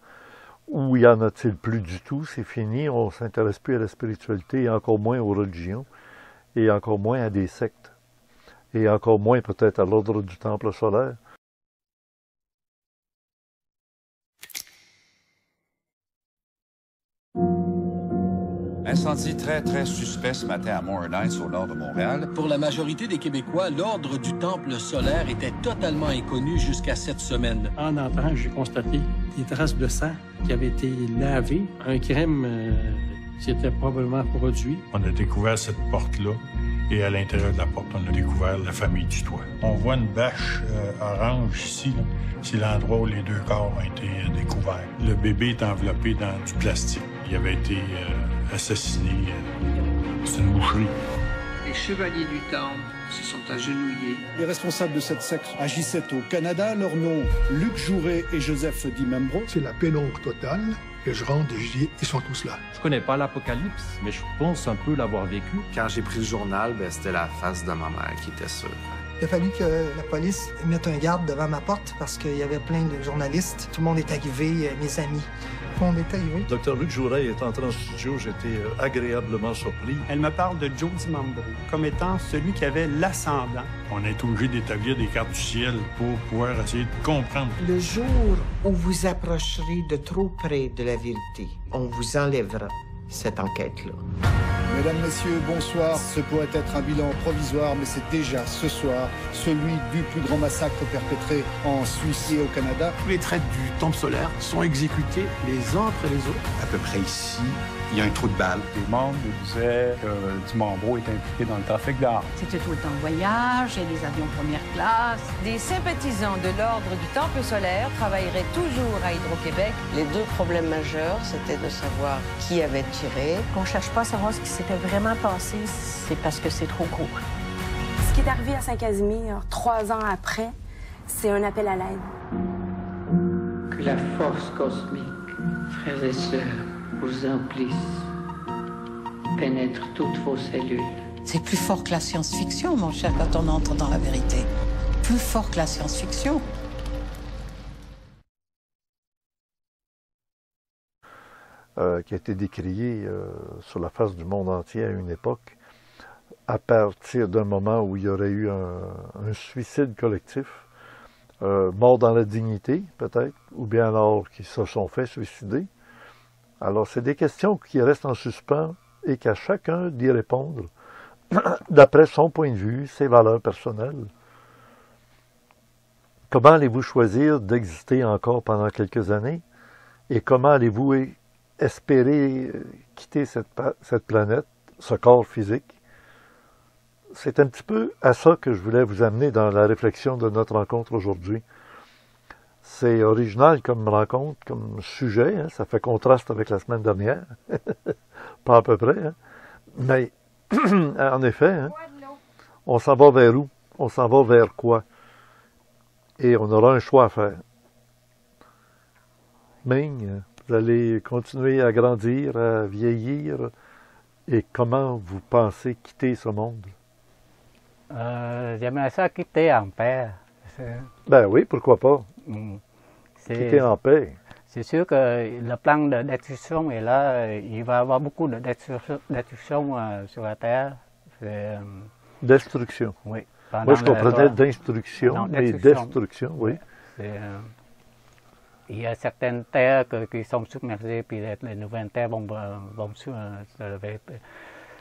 Ou y en a-t-il plus du tout? C'est fini, on ne s'intéresse plus à la spiritualité, et encore moins aux religions, et encore moins à des sectes, et encore moins peut-être à l'ordre du temple solaire. Incendie très, très suspect ce matin à Montparnasse, au nord de Montréal. Pour la majorité des Québécois, l'ordre du temple solaire était totalement inconnu jusqu'à cette semaine. En entrant, j'ai constaté des traces de sang qui avaient été lavées. Un crime s'était probablement produit. On a découvert cette porte-là et à l'intérieur de la porte, on a découvert la famille du toit. On voit une bâche orange ici, là. C'est l'endroit où les 2 corps ont été découverts. Le bébé est enveloppé dans du plastique. Il avait été assassiné. C'est une boucherie. Les chevaliers du temple se sont agenouillés. Les responsables de cette secte agissaient au Canada. Leurs noms, Luc Jouret et Joseph Di Membro. C'est la pénombre totale. Et je rentre et je dis, ils sont tous là. Je connais pas l'Apocalypse, mais je pense un peu l'avoir vécu. Quand j'ai pris le journal, c'était la face de ma mère qui était sûre. Il a fallu que la police mette un garde devant ma porte parce qu'il y avait plein de journalistes. Tout le monde est arrivé, mes amis. Tout le monde est arrivé. Docteur Luc Jouret est entré en studio, j'étais agréablement surpris. Elle me parle de Joe Di Membro comme étant celui qui avait l'ascendant. On est obligé d'établir des cartes du ciel pour pouvoir essayer de comprendre. Le jour où vous approcherez de trop près de la vérité, on vous enlèvera cette enquête-là. Mesdames, Messieurs, bonsoir. Ce pourrait être un bilan provisoire, mais c'est déjà ce soir celui du plus grand massacre perpétré en Suisse et au Canada. Tous les traîtres du temple solaire sont exécutés les uns après les autres. À peu près ici, il y a un trou de balle. Les membres disaient que Di Membro était impliqué dans le trafic d'armes. C'était tout le temps voyage et les avions première classe. Des sympathisants de l'ordre du temple solaire travailleraient toujours à Hydro-Québec. Les 2 problèmes majeurs, c'était de savoir qui avait tiré. On ne cherche pas à savoir ce qui s'était vraiment passé, c'est parce que c'est trop court. Ce qui est arrivé à Saint-Casimir 3 ans après, c'est un appel à l'aide. Que la force cosmique, frères et sœurs, vous emplisse, pénètre toutes vos cellules. C'est plus fort que la science-fiction, mon cher, quand on entre dans la vérité. Plus fort que la science-fiction. Qui a été décrié sur la face du monde entier à une époque, à partir d'un moment où il y aurait eu un suicide collectif, mort dans la dignité peut-être, ou bien alors qui se sont fait suicider. Alors c'est des questions qui restent en suspens et qu'à chacun d'y répondre d'après son point de vue, ses valeurs personnelles. Comment allez-vous choisir d'exister encore pendant quelques années et comment allez-vous espérer quitter cette planète, ce corps physique? C'est un petit peu à ça que je voulais vous amener dans la réflexion de notre rencontre aujourd'hui. C'est original comme rencontre, comme sujet, hein, ça fait contraste avec la semaine dernière, pas à peu près, hein. Mais en effet, hein, on s'en va vers où? On s'en va vers quoi? Et on aura un choix à faire. Ming, vous allez continuer à grandir, à vieillir. Et comment vous pensez quitter ce monde? J'aimerais ça quitter en paix. Ben oui, pourquoi pas? Quitter en paix. C'est sûr que le plan de destruction est là. Il va y avoir beaucoup de destruction sur la Terre. Destruction? Oui. Moi, je comprenais d'instruction et destruction, oui. Il y a certaines terres qui sont submergées, puis les nouvelles terres vont se lever.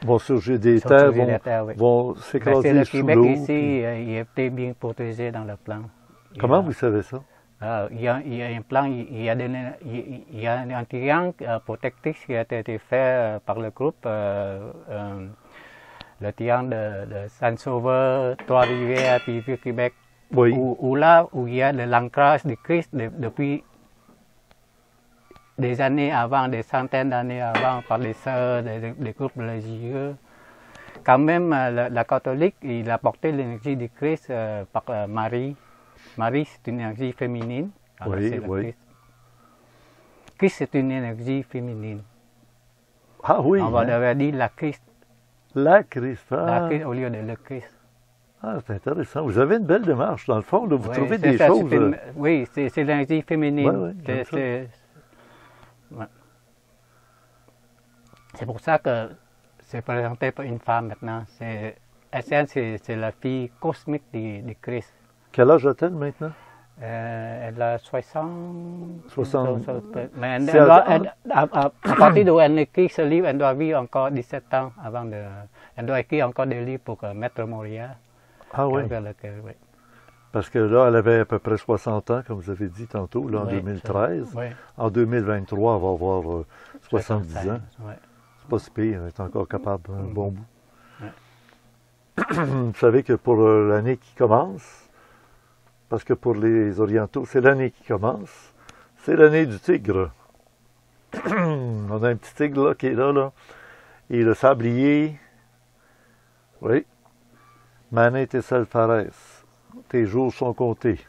Vont surgir des terres, vont s'écraser sous l'eau. Le Québec ici, il est bien protégé dans le plan. Comment vous savez ça? Il y a un plan, il y a un triangle protectif qui a été fait par le groupe, le triangle de Saint-Sauveur, Trois-Rivières, puis Vieux-Québec, oui. où il y a de l'ancrage du Christ depuis des années avant, des centaines d'années avant, par les sœurs, des groupes religieux. Quand même, la catholique, il a porté l'énergie du Christ par Marie. Marie, c'est une énergie féminine. Alors, oui, oui. Christ. Christ, c'est une énergie féminine. Ah oui. On va devoir dire la Christ. La Christ, ah. La Christ au lieu de le Christ. Ah, c'est intéressant. Vous avez une belle démarche, dans le fond. Là, vous trouvez des choses... Oui, c'est l'énergie féminine. Ouais, ouais. C'est pour ça que c'est présenté par une femme maintenant. SN, c'est la fille cosmique du Christ. Quel âge a-t-elle maintenant? Elle a 60... Mais à partir d'où elle écrit ce livre, elle doit vivre encore 17 ans avant de... Elle doit écrire encore des livres pour Maître Montréal. Ah oui? Oui. Parce que là, elle avait à peu près 60 ans, comme vous avez dit tantôt, là, en 2013. Oui. En 2023, elle va avoir 70 ans. Oui. C'est pas si pire, elle est encore capable un bon bout. Oui. Vous savez que pour l'année qui commence, parce que pour les Orientaux, c'est l'année qui commence, c'est l'année du tigre. On a un petit tigre là, qui est là. Et le sablier, oui, Mané Tessel Fares, tes jours sont comptés.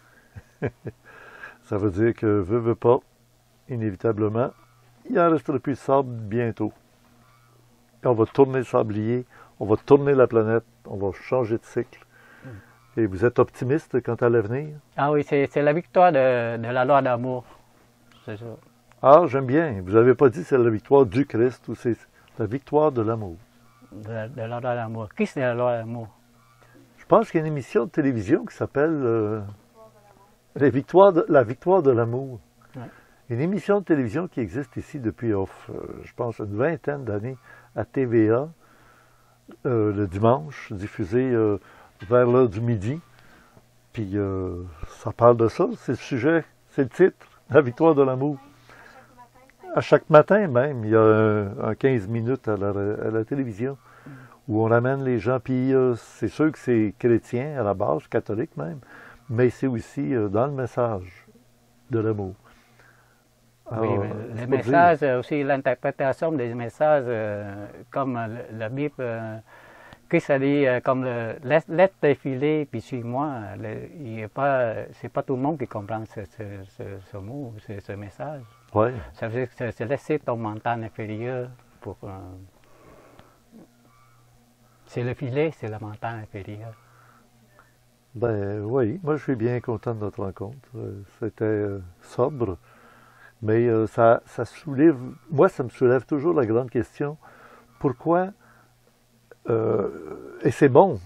Ça veut dire que, veut pas, inévitablement, il n'en restera plus de sable bientôt. Et on va tourner le sablier, on va tourner la planète, on va changer de cycle. Et vous êtes optimiste quant à l'avenir? Ah oui, c'est la victoire de la loi d'amour. C'est ça. Ah, j'aime bien. Vous n'avez pas dit c'est la victoire du Christ ou c'est la victoire de l'amour? De la loi d'amour. Qui c'est la loi d'amour? Je pense qu'il y a une émission de télévision qui s'appelle la victoire de l'amour. Ouais. Une émission de télévision qui existe ici depuis, je pense, une vingtaine d'années à TVA, le dimanche, diffusée vers l'heure du midi. Puis ça parle de ça, c'est le sujet, c'est le titre, la victoire de l'amour. À chaque matin même, il y a un 15 minutes à la télévision où on amène les gens, puis c'est sûr que c'est chrétien à la base, catholique même, mais c'est aussi dans le message de l'amour. Oui, le message, aussi l'interprétation des messages, comme la Bible, Christ a dit, comme laisse défiler, puis suis-moi. C'est pas tout le monde qui comprend ce mot, ce message. Ouais. Ça veut dire que c'est laisser ton mental inférieur pour... c'est le filet, c'est le mental inférieur. Ben oui, moi je suis bien content de notre rencontre. C'était sobre, mais ça soulève, moi ça me soulève toujours la grande question, pourquoi, et c'est bon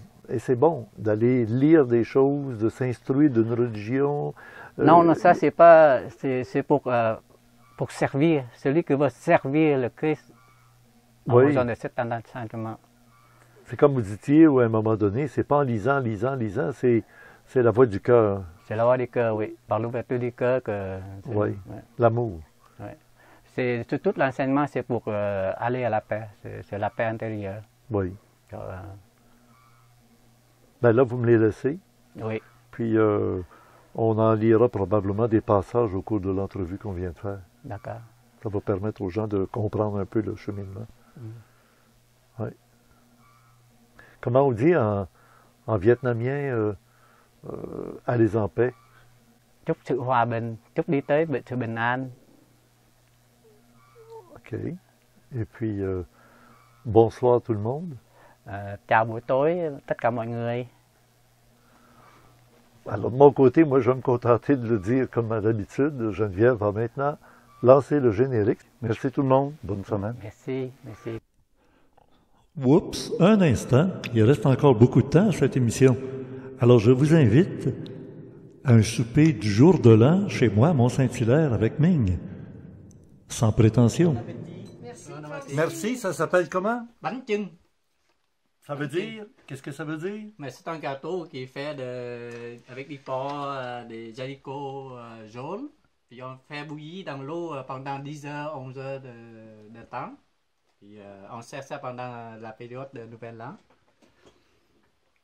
d'aller lire des choses, de s'instruire d'une religion. Non, ça c'est pas, c'est pour servir, celui qui va servir le Christ en besoin de cet enseignement. C'est comme vous disiez, à un moment donné, c'est pas en lisant, c'est la voix du cœur. C'est la voix du cœur, oui. Par l'ouverture du cœur que... Oui, ouais. L'amour. Oui. Tout l'enseignement, c'est pour aller à la paix. C'est la paix intérieure. Oui. Ben là, vous me les laissez. Oui. Puis, on en lira probablement des passages au cours de l'entrevue qu'on vient de faire. D'accord. Ça va permettre aux gens de comprendre un peu le cheminement. Oui. Comment on dit en vietnamien allez en paix? Chúc sự hòa bình, chúc đi tới sự bình an. OK. Et puis, bonsoir tout le monde. Chào buổi tối tất cả mọi người. Alors, de mon côté, moi, je vais me contenter de le dire comme à l'habitude. Geneviève va maintenant lancer le générique. Merci tout le monde. Bonne semaine. Merci, merci. Oups, un instant. Il reste encore beaucoup de temps à cette émission. Alors, je vous invite à un souper du jour de l'an chez moi à Mont-Saint-Hilaire avec Ming. Sans prétention. Merci. Merci, ça s'appelle comment? Bánh chưng. Ça veut dire? Qu'est-ce que ça veut dire? Mais c'est un gâteau qui est fait avec des porcs, des haricots jaunes. Puis on fait bouillir dans l'eau pendant 10 heures, 11 heures de temps. Puis on sert ça pendant la période de Nouvel An.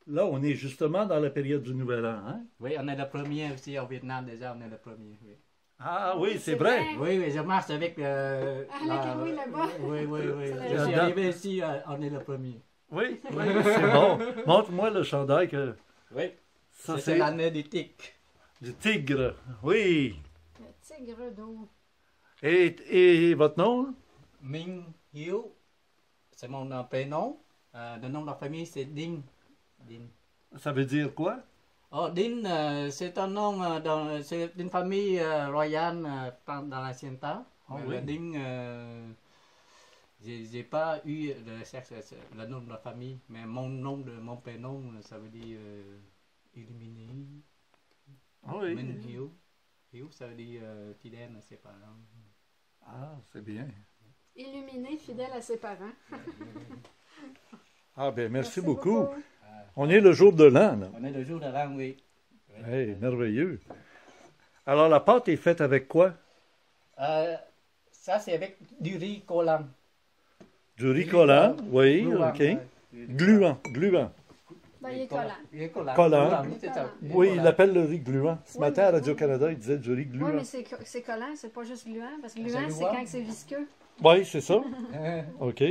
Là, on est justement dans la période du Nouvel An, hein? Oui, on est le premier aussi au Vietnam déjà, on est le premier. Oui. Ah oui, c'est vrai. Oui, je marche avec... oui, là-bas. Oui. Je suis arrivé ici, on est le premier. Oui, c'est bon. Montre-moi le chandail que... Oui, ça c'est l'année du tigre. Du tigre, oui. Le tigre d'eau. Et votre nom? Minh Hiếu, c'est mon prénom. Le nom de la famille, c'est Đinh. Ça veut dire quoi? Oh, Đinh, c'est un nom, c'est une famille royale dans l'ancien temps. Oh, oui. Đinh, j'ai pas eu le nom de la famille, mais mon nom de mon prénom, ça veut dire illuminé. Oh, oui. Minh Hiếu. Hiếu, ça veut dire fidèle à ses parents. Ah, c'est bien. Illuminé, fidèle à ses parents. Ah, bien, merci beaucoup. On est le jour de l'an, là. On est le jour de l'an, oui. Hey, merveilleux. Alors, la pâte est faite avec quoi? Ça, c'est avec du riz collant. Du riz collant, oui, gluant, OK. Gluant. Ben, il est collant. Il est collant. Collant. Collant. Oui, il l'appelle le riz gluant. Ce matin, à Radio-Canada, il disait du riz gluant. Oui, mais c'est collant, c'est pas juste gluant, parce que gluant, c'est quand c'est visqueux. Oui, c'est ça. OK.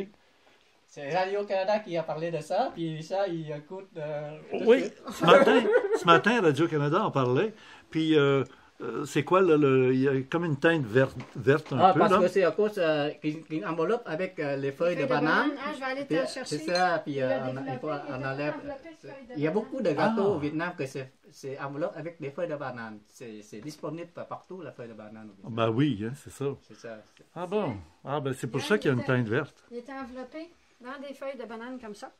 C'est Radio-Canada qui a parlé de ça, puis ça, il écoute... oui, ce matin, Radio-Canada en parlait, puis c'est quoi, il y a comme une teinte verte un peu, parce là. que c'est à cause qu'une enveloppe avec les feuilles de banane. Ah, je vais aller te chercher. C'est ça, puis on enlève... Il y a beaucoup de gâteaux au Vietnam que c'est enveloppe avec des feuilles de banane. C'est disponible partout, la feuille de banane au Vietnam. Ben oui, hein, c'est ça. C'est ça. Ah bon? Ah ben c'est pour ça qu'il y a une teinte verte. Il était enveloppé dans des feuilles de banane comme ça.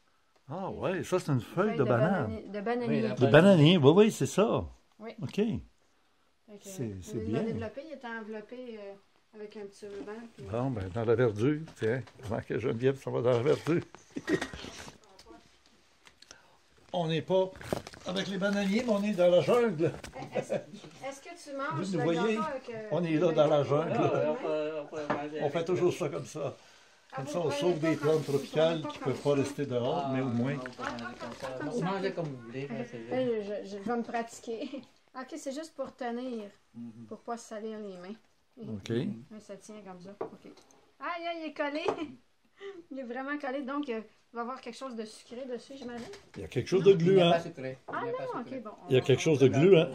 Ah ouais, ça c'est une feuille de banane. De bananier. De bananier, oui, c'est ça. Oui. OK. C'est bien. Il l'a développé, il était enveloppé avec un petit ruban. Puis... Bon, ben dans la verdure, tiens, avant que Geneviève s'en va dans la verdure. On n'est pas avec les bananiers, mais on est dans la jungle. Est-ce que tu manges vous le voyez, gâteau avec... on est là dans la jungle. On fait toujours ça comme ça. Comme ça, on sauve des plantes tropicales qui ne peuvent pas rester dehors, mais au moins... Vous mangez comme vous voulez. Je vais me pratiquer. OK, c'est juste pour tenir, pour ne pas se salir les mains. OK. Ça tient comme ça. OK. Ah, il est collé. Il est vraiment collé, donc il va y avoir quelque chose de sucré dessus, j'imagine. Il y a quelque chose de gluant. Ah non, OK, bon. Il y a quelque chose de gluant.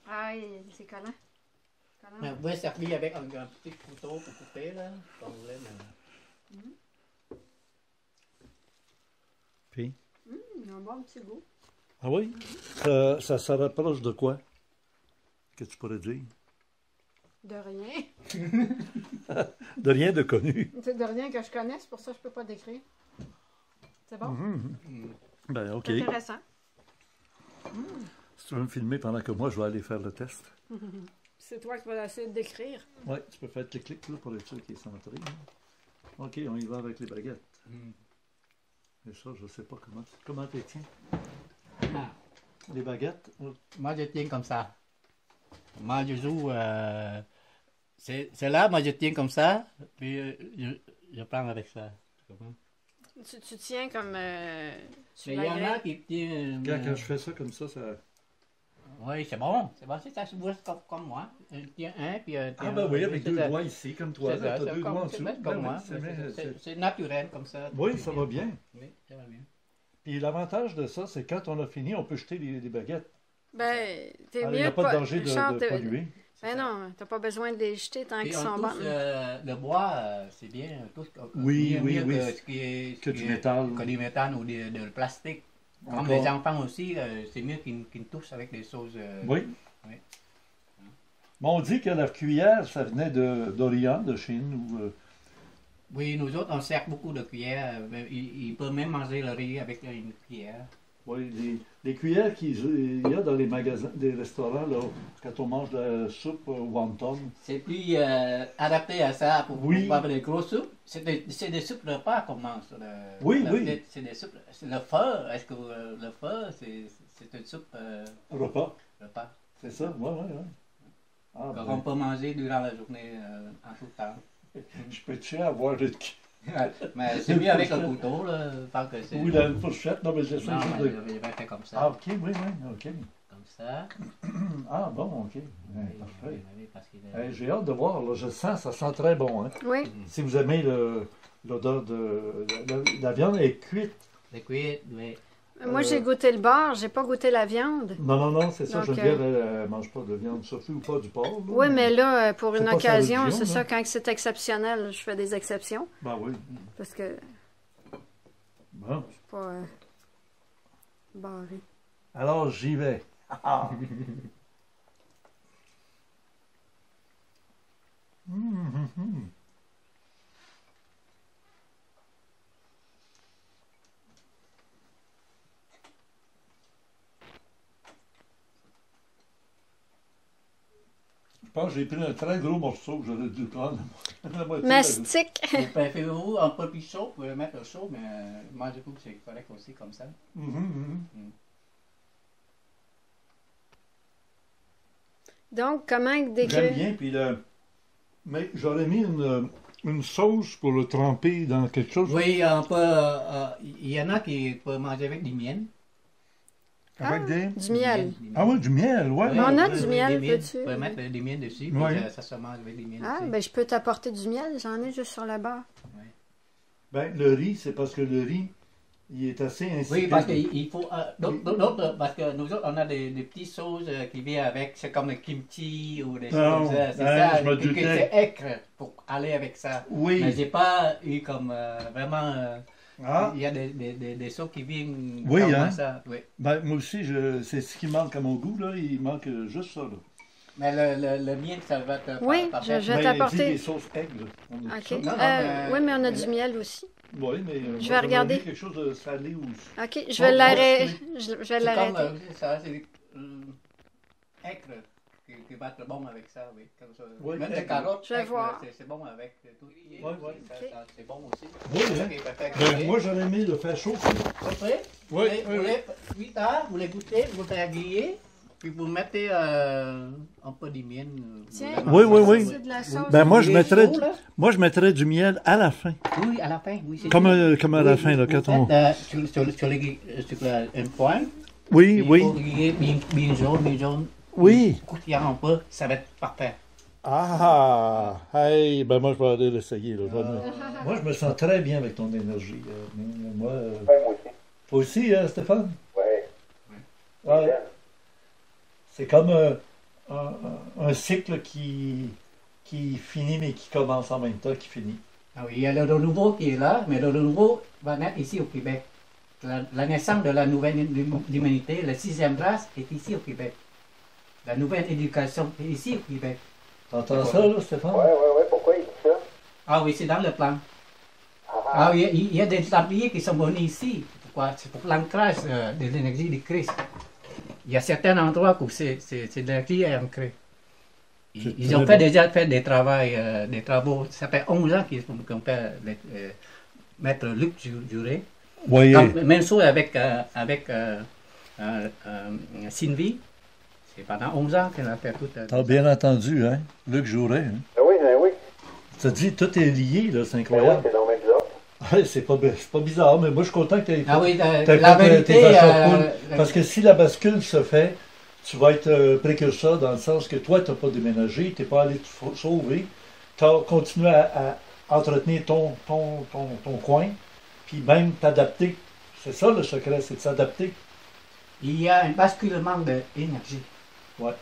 Ah, c'est collant. Mais vous pouvez servir avec un petit couteau pour couper, là, comme vous voulez. Puis? Il a un bon petit goût. Ah oui? Ça se rapproche de quoi? Que tu pourrais dire? De rien. De rien de connu. C'est de rien que je connaisse, pour ça je ne peux pas décrire. C'est bon? Ben, OK. C'est intéressant. Si tu veux me filmer pendant que moi, je vais aller faire le test. C'est toi qui vas essayer de décrire. Oui, tu peux faire clic là pour être sûr qu'il est centré. OK, on y va avec les baguettes. Et ça, je ne sais pas comment tu les tiens. Les baguettes? Moi, je tiens comme ça. Moi, je joue... c'est là, moi, je tiens comme ça, puis je prends avec ça. Tu tiens comme... Mais il y en a qui tiennent... Quand je fais ça comme ça, ça... Oui, c'est bon. C'est bon, c'est ça, je bois comme moi. Tiens un, puis... Ah ben oui, avec deux doigts ici, comme toi. Tu as deux doigts en dessous. Comme moi. C'est naturel, comme ça. Oui, ça va bien. Oui, ça va bien. Puis l'avantage de ça, c'est quand on a fini, on peut jeter les baguettes. Ben, t'es mieux il n'y a pas de danger de polluer. Ben non, t'as pas besoin de les jeter tant qu'ils sont bons. Le bois, c'est bien. Oui. Que du métal. Que du métal ou de plastique. Comme les enfants aussi, c'est mieux qu'ils touchent avec des choses... Oui. Bon, on dit que la cuillère, ça venait d'Orient, de Chine. Oui, nous autres, on sert beaucoup de cuillères. Ils peuvent même manger le riz avec une cuillère. Oui, les cuillères qu'il y a dans les magasins, des restaurants, là, quand on mange de la soupe wonton. C'est plus adapté à ça pour avoir des grosses soupes. C'est des soupes repas qu'on mange. Oui. C'est des soupes. Le pho, est-ce que le pho, c'est une soupe repas. C'est ça, oui. On peut manger durant la journée en tout temps. Je peux te avoir le... Mais c'est mieux avec un couteau, là, tant que c'est... Oui, dans une fourchette, non, mais j'essaie juste de... Il va faire comme ça. Ah, ok, oui, ok. Comme ça. Ah, bon, ok. Parfait. J'ai hâte de voir, là, je sens, ça sent très bon, hein. Oui. Si vous aimez l'odeur de la viande, elle est cuite. Elle est cuite, oui. Moi, j'ai goûté le bar, j'ai pas goûté la viande. Non, c'est ça. Donc, Geneviève, elle ne mange pas de viande, surtout pas du porc. Là, oui, mais là, pour une occasion, c'est ça, quand c'est exceptionnel, je fais des exceptions. Ben oui. Parce que bon. je suis pas barré. Alors, j'y vais. Je pense que j'ai pris un très gros morceau que j'aurais dû prendre. Mastic. Vous préférez-vous un peu plus chaud, vous pouvez le mettre chaud, mais moi du coup c'est correct aussi comme ça. Donc, comment décrire? J'aime bien, puis mais j'aurais mis une sauce pour le tremper dans quelque chose. Oui, il y en a qui peuvent manger avec du miel. Avec du miel. Ah oui, du miel, oui. On a du miel, peux-tu? Tu peux mettre du miel dessus, puis ça se mange avec du miel. Ah, ben je peux t'apporter du miel, j'en ai juste sur le bord. Oui. Ben, le riz, c'est parce que le riz, il est assez insipide. Oui, parce qu'il faut... parce que nous autres, on a des petites sauces qui viennent avec, c'est comme le kimchi ou des choses comme ça. C'est ça, c'est aigre pour aller avec ça. Oui. Mais j'ai pas eu comme vraiment... Il y a des sauces qui viennent comme ça. Oui. Ben, moi aussi, c'est ce qui manque à mon goût, là. Il manque juste ça, là. Mais le miel, ça va te... Oui, je vais t'apporter. des sauces aigres. OK. Oui, mais on a du miel aussi. Oui, mais je vais regarder. Quelque chose de salé ou... OK, je vais l'arrêter. Je vais l'arrêter. Ça, c'est aigre qui va être bon avec ça, oui. Oui, même les carottes, je vais voir. C'est bon avec tout. Oui. C'est bon aussi. Oui, ben, moi, j'aurais aimé le faire chaud. Après, oui. Plus tard, vous les goûtez, vous les grillez, puis vous mettez un peu de miel. Tiens, oui. Ben, moi, je mettrais du miel à la fin. Oui, à la fin. Oui, comme à la fin, là, quand on... Sur un point. Oui. Il faut griller bien jaune. Oui. Croustillant un peu, ça va être parfait. Ah! Hey! Ben moi, je vais aller l'essayer. Moi, je me sens très bien avec ton énergie. Moi aussi. Toi aussi, Stéphane? Oui. C'est comme un cycle qui finit, mais qui commence en même temps, qui finit. Ah oui, il y a le renouveau qui est là, mais le renouveau va naître ici au Québec. La naissance de la nouvelle humanité, la 6e race, est ici au Québec. La nouvelle éducation est ici au Québec. T'entends ça, là, Stéphane? Oui. Pourquoi il dit ça? Ah oui, c'est dans le plan. Ah oui, il y a des Templiers qui sont venus ici. Pourquoi? C'est pour l'ancrage de l'énergie du Christ. Il y a certains endroits où c'est l'énergie est ancrée. Ils ont déjà fait des travaux. Ça fait 11 ans qu'ils ont fait Maître Luc Juré. Oui. Même chose avec Sylvie. C'est pendant 11 ans qu'elle a fait tout. T'as bien entendu, hein? Luc Jouret. Hein? Oui. Ça te dit, tout est lié, là, c'est incroyable. Oui, c'est dans le même bizarre. C'est pas bizarre, mais moi, je suis content que tu aies fait la vérité, parce que si la bascule se fait, tu vas être précurseur dans le sens que toi, tu n'as pas déménagé, tu n'es pas allé te sauver, tu as continué à entretenir ton coin, puis même t'adapter. C'est ça, le secret, c'est de s'adapter. Il y a un basculement d'énergie. Ouais.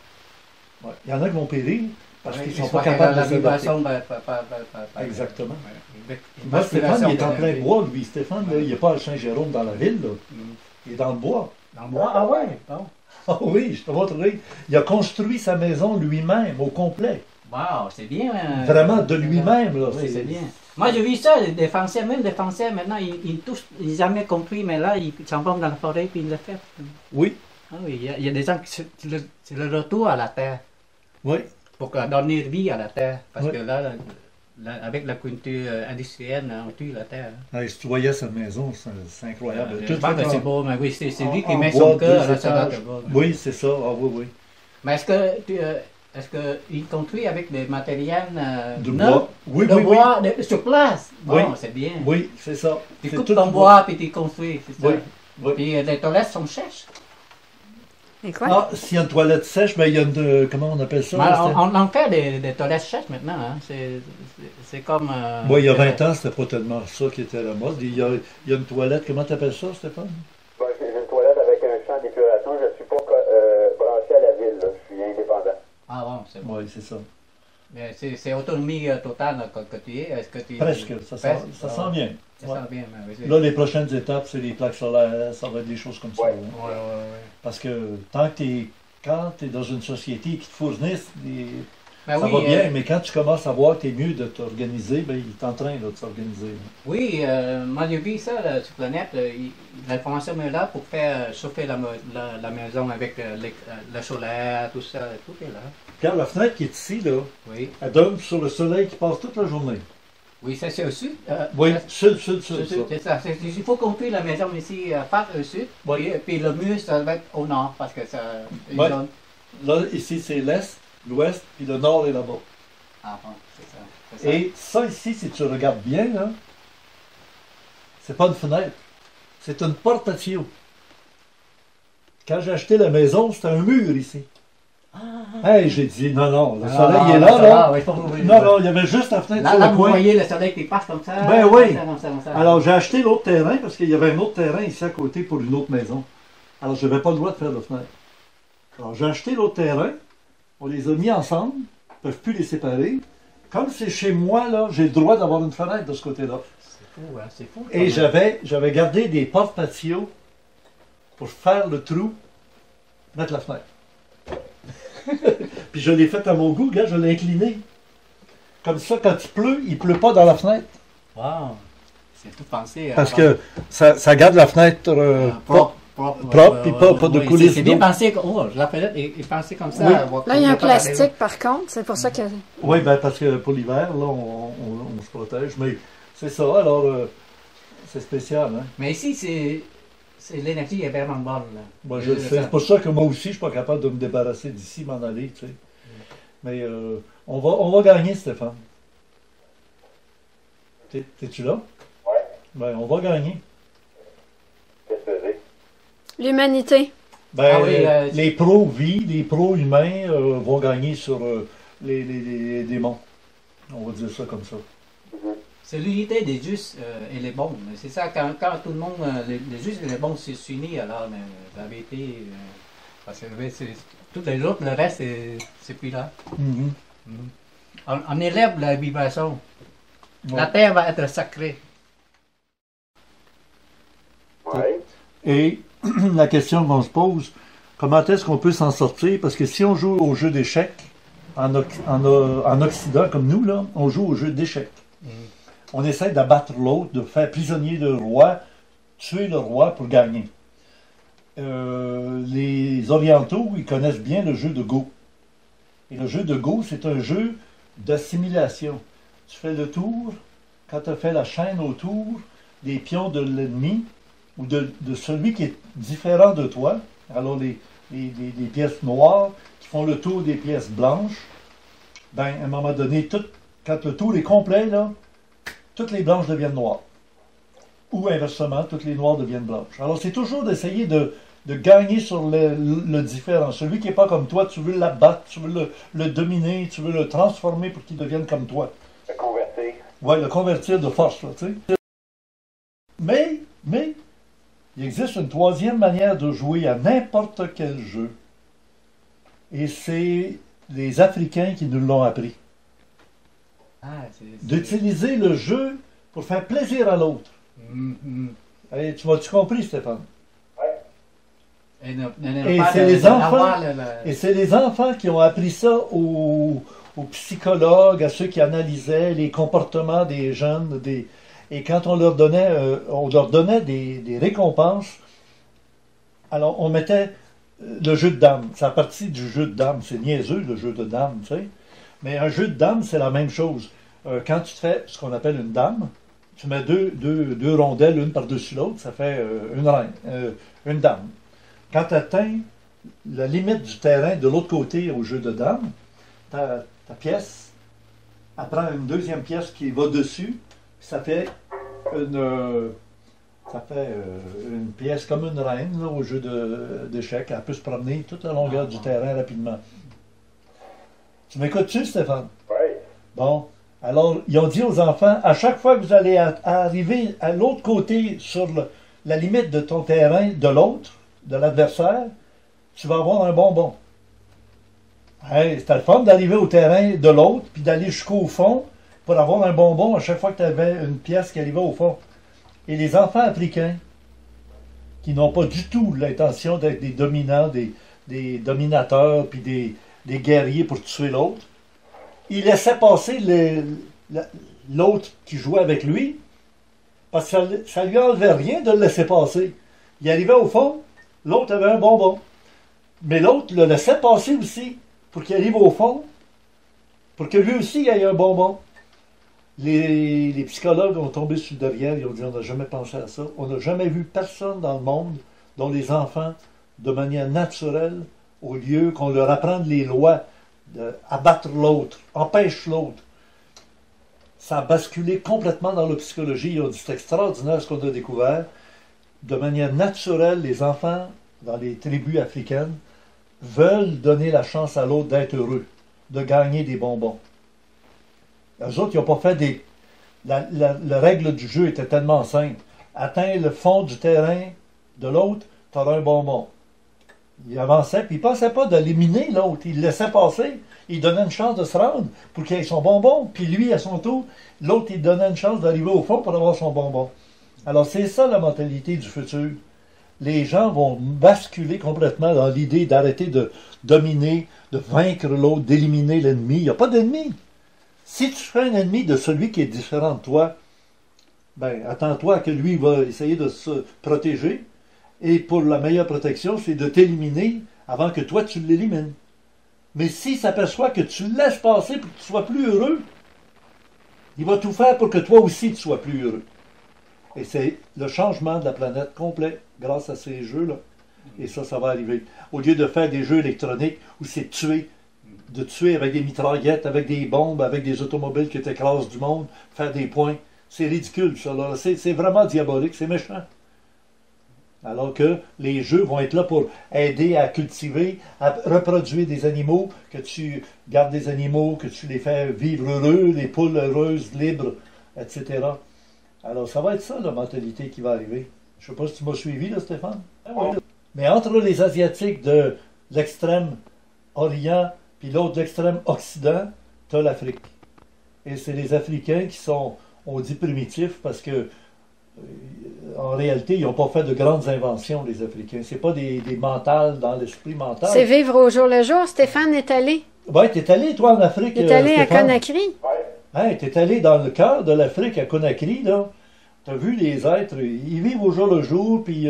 Ouais. Il y en a qui vont périr parce qu'ils ne sont ils pas capables de s'adapter. Exactement. Moi, Stéphane, il est en plein bois, lui. Stéphane, là, il n'est pas à Saint-Jérôme dans la ville. Là. Il est dans le bois. Dans le bois? Ah ouais? Bon. Ah oui, je te montrerai. Il a construit sa maison lui-même, au complet. Wow, c'est bien. Vraiment, de lui-même. Là, oui, c'est bien. Moi, j'ai vu ça, les Français, même les Français, maintenant, ils n'ont jamais compris, mais là, ils s'en vont dans la forêt puis ils le font. Oui. Ah oui, il y a des gens qui c'est le retour à la terre. Oui. Pour donner vie à la terre. Parce oui. que là, avec la culture industrielle, on tue la terre. Ah, si tu voyais sa maison, c'est incroyable. C'est beau, mais oui, c'est lui qui met son cœur à la Oui, c'est ça. Ah oui, oui. Mais est-ce qu'il construit avec des matériels de bois? Oui, de oui, bois oui. Sur place? Bon, oui. C'est bien. Oui, c'est ça. Tu coupes ton bois puis tu construis, c'est ça? Oui. Oui. Puis les toilettes sont sèches. Et quoi? Ah, s'il y a une toilette sèche, ben il y a une... comment on appelle ça? On en fait des toilettes sèches maintenant. Hein. C'est comme... Moi, il y a 20 ans, c'était pas tellement ça qui était à la mode. Il y a une toilette, comment tu appelles ça, Stéphane? Ben, j'ai une toilette avec un champ d'épuration. Je ne suis pas branché à la ville. Là. Je suis indépendant. Ah bon, c'est bon. Oui, c'est ça. Mais c'est autonomie totale là, que tu es. Est-ce que tu... Presque, ça sent bien. Ça sent bien, mais là, les prochaines étapes, c'est les plaques solaires, ça va être des choses comme ça. Ouais. Hein. Ouais. Parce que quand tu es dans une société qui te fournisse, ça va bien, mais quand tu commences à voir que tu es mieux de t'organiser, ben, il est en train de s'organiser. Oui, moi j'ai vu ça là, sur Planète. L'information est là pour faire chauffer la maison avec le solaire, tout ça, tout est là. Regarde, la fenêtre qui est ici, là, oui. Elle donne sur le soleil qui passe toute la journée. Oui, ça c'est au sud. Oui, sud. C'est ça. Il faut construire la maison ici face au sud, oui. puis le mur ça va être au nord, parce que ça... Oui. Là, ici c'est l'est, l'ouest, puis le nord est là-bas. Ah bon, c'est ça. Et ça ici, si tu regardes bien, là, c'est pas une fenêtre, c'est une porte à tuyaux. Quand j'ai acheté la maison, c'était un mur ici. Hey, j'ai dit, non, le soleil est là. Non, il y avait juste la fenêtre sur le coin. Vous voyez le soleil qui passe comme ça. Ben oui. Comme ça. Alors, j'ai acheté l'autre terrain parce qu'il y avait un autre terrain ici à côté pour une autre maison. Alors, je n'avais pas le droit de faire de fenêtre. Alors, j'ai acheté l'autre terrain. On les a mis ensemble. Ils ne peuvent plus les séparer. Comme c'est chez moi, là, j'ai le droit d'avoir une fenêtre de ce côté-là. C'est fou, hein? C'est fou. Et j'avais gardé des portes patio pour faire le trou, mettre la fenêtre. Puis je l'ai fait à mon goût, gars, je l'ai incliné. Comme ça, quand il pleut pas dans la fenêtre. Wow! C'est tout pensé. Parce que ça garde la fenêtre propre, puis pas de coulisses. C'est bien pensé. Oh, la fenêtre est pensée comme ça. Oui. Là, il y a un plastique, par contre, c'est pour ça que... Oui, ben parce que pour l'hiver, là, on se protège. Mais c'est ça, alors, c'est spécial. Hein? Mais ici, l'énergie est vraiment bonne. Là. Moi, je le sais. C'est pour ça que moi aussi, je ne suis pas capable de me débarrasser d'ici, m'en aller, tu sais. Mais on va gagner, Stéphane. T'es-tu là? Oui. Ben, on va gagner. Qu'est-ce que c'est? L'humanité. Ben, les pro-vie, les pro-humains vont gagner sur les démons. On va dire ça comme ça. C'est l'unité des justes et les bons. C'est ça, quand tout le monde, les justes et les bons s'unissent, alors la vérité, parce que tous les autres, le reste, c'est plus là. On élève la vibration. Ouais. La terre va être sacrée. Ouais. Et la question qu'on se pose, comment est-ce qu'on peut s'en sortir? Parce que si on joue au jeu d'échecs, en Occident comme nous, là, on joue au jeu d'échecs. On essaie d'abattre l'autre, de faire prisonnier le roi, tuer le roi pour gagner. Les Orientaux, ils connaissent bien le jeu de Go. Et le jeu de Go, c'est un jeu d'assimilation. Tu fais le tour, quand tu as fait la chaîne autour des pions de l'ennemi, ou de celui qui est différent de toi, alors les pièces noires qui font le tour des pièces blanches, ben, à un moment donné, quand le tour est complet, là, toutes les blanches deviennent noires. Ou inversement, toutes les noires deviennent blanches. Alors, c'est toujours d'essayer de gagner sur le différent. Celui qui n'est pas comme toi, tu veux l'abattre, tu veux le dominer, tu veux le transformer pour qu'il devienne comme toi. Le convertir. Oui, le convertir de force, là, tu sais. Mais, il existe une troisième manière de jouer à n'importe quel jeu. Et c'est les Africains qui nous l'ont appris. D'utiliser le jeu pour faire plaisir à l'autre. Hey, tu m'as-tu compris, Stéphane? Et c'est les enfants qui ont appris ça aux psychologues, à ceux qui analysaient les comportements des jeunes. Et quand on leur donnait des récompenses, alors on mettait le jeu de dames. C'est la partie du jeu de dames. C'est niaiseux, le jeu de dames, tu sais. Mais un jeu de dames, c'est la même chose. Quand tu fais ce qu'on appelle une dame, tu mets deux rondelles, l'une par-dessus l'autre, ça fait une reine, une dame. Quand tu atteins la limite du terrain de l'autre côté au jeu de dames, ta pièce, elle prend une deuxième pièce qui va dessus, ça fait une pièce comme une reine là, au jeu d'échecs. Elle peut se promener toute la longueur du terrain rapidement. Tu m'écoutes-tu, Stéphane? Oui. Bon. Alors, ils ont dit aux enfants, à chaque fois que vous allez arriver à l'autre côté, sur la limite de ton terrain, de l'autre, de l'adversaire, tu vas avoir un bonbon. Hey, c'était le fun d'arriver au terrain de l'autre, puis d'aller jusqu'au fond pour avoir un bonbon à chaque fois que tu avais une pièce qui arrivait au fond. Et les enfants africains, qui n'ont pas du tout l'intention d'être des dominants, des dominateurs, puis des guerriers pour tuer l'autre, il laissait passer l'autre qui jouait avec lui, parce que ça lui enlevait rien de le laisser passer. Il arrivait au fond, l'autre avait un bonbon. Mais l'autre le laissait passer aussi, pour qu'il arrive au fond, pour que lui aussi ait un bonbon. Les psychologues ont tombé sur le derrière, ils ont dit, on n'a jamais pensé à ça. On n'a jamais vu personne dans le monde dont les enfants, de manière naturelle, au lieu qu'on leur apprenne les lois, abattre l'autre, empêche l'autre. Ça a basculé complètement dans la psychologie. Ils ont dit, c'est extraordinaire ce qu'on a découvert. De manière naturelle, les enfants, dans les tribus africaines, veulent donner la chance à l'autre d'être heureux, de gagner des bonbons. Eux autres, ils n'ont pas fait la règle du jeu était tellement simple. Atteins le fond du terrain de l'autre, tu auras un bonbon. Il avançait, puis il ne pensait pas d'éliminer l'autre. Il le laissait passer. Il donnait une chance de se rendre pour qu'il ait son bonbon. Puis lui, à son tour, l'autre, il donnait une chance d'arriver au fond pour avoir son bonbon. Alors, c'est ça la mentalité du futur. Les gens vont basculer complètement dans l'idée d'arrêter de dominer, de vaincre l'autre, d'éliminer l'ennemi. Il n'y a pas d'ennemi. Si tu fais un ennemi de celui qui est différent de toi, ben, attends-toi que lui va essayer de se protéger. Et pour la meilleure protection, c'est de t'éliminer avant que toi tu l'élimines. Mais s'il s'aperçoit que tu le laisses passer pour que tu sois plus heureux, il va tout faire pour que toi aussi tu sois plus heureux. Et c'est le changement de la planète complet grâce à ces jeux-là. Et ça va arriver. Au lieu de faire des jeux électroniques où c'est de tuer avec des mitraillettes, avec des bombes, avec des automobiles qui t'écrasent du monde, faire des points. C'est ridicule, ça. C'est vraiment diabolique, c'est méchant. Alors que les jeux vont être là pour aider à cultiver, à reproduire des animaux, que tu gardes des animaux, que tu les fais vivre heureux, les poules heureuses, libres, etc. Alors ça va être ça, la mentalité qui va arriver. Je ne sais pas si tu m'as suivi, là, Stéphane. Oui. Mais entre les Asiatiques de l'extrême Orient puis l'autre de l'extrême Occident, tu as l'Afrique. Et c'est les Africains qui sont, on dit, primitifs parce que en réalité, ils n'ont pas fait de grandes inventions, les Africains. C'est pas des mentales dans l'esprit mental. C'est vivre au jour le jour. Stéphane est allé. Oui, tu es allé, toi, en Afrique. Tu es allé Stéphane. à Conakry. Hey, tu es allé dans le cœur de l'Afrique, à Conakry, là. Tu as vu les êtres, ils vivent au jour le jour, puis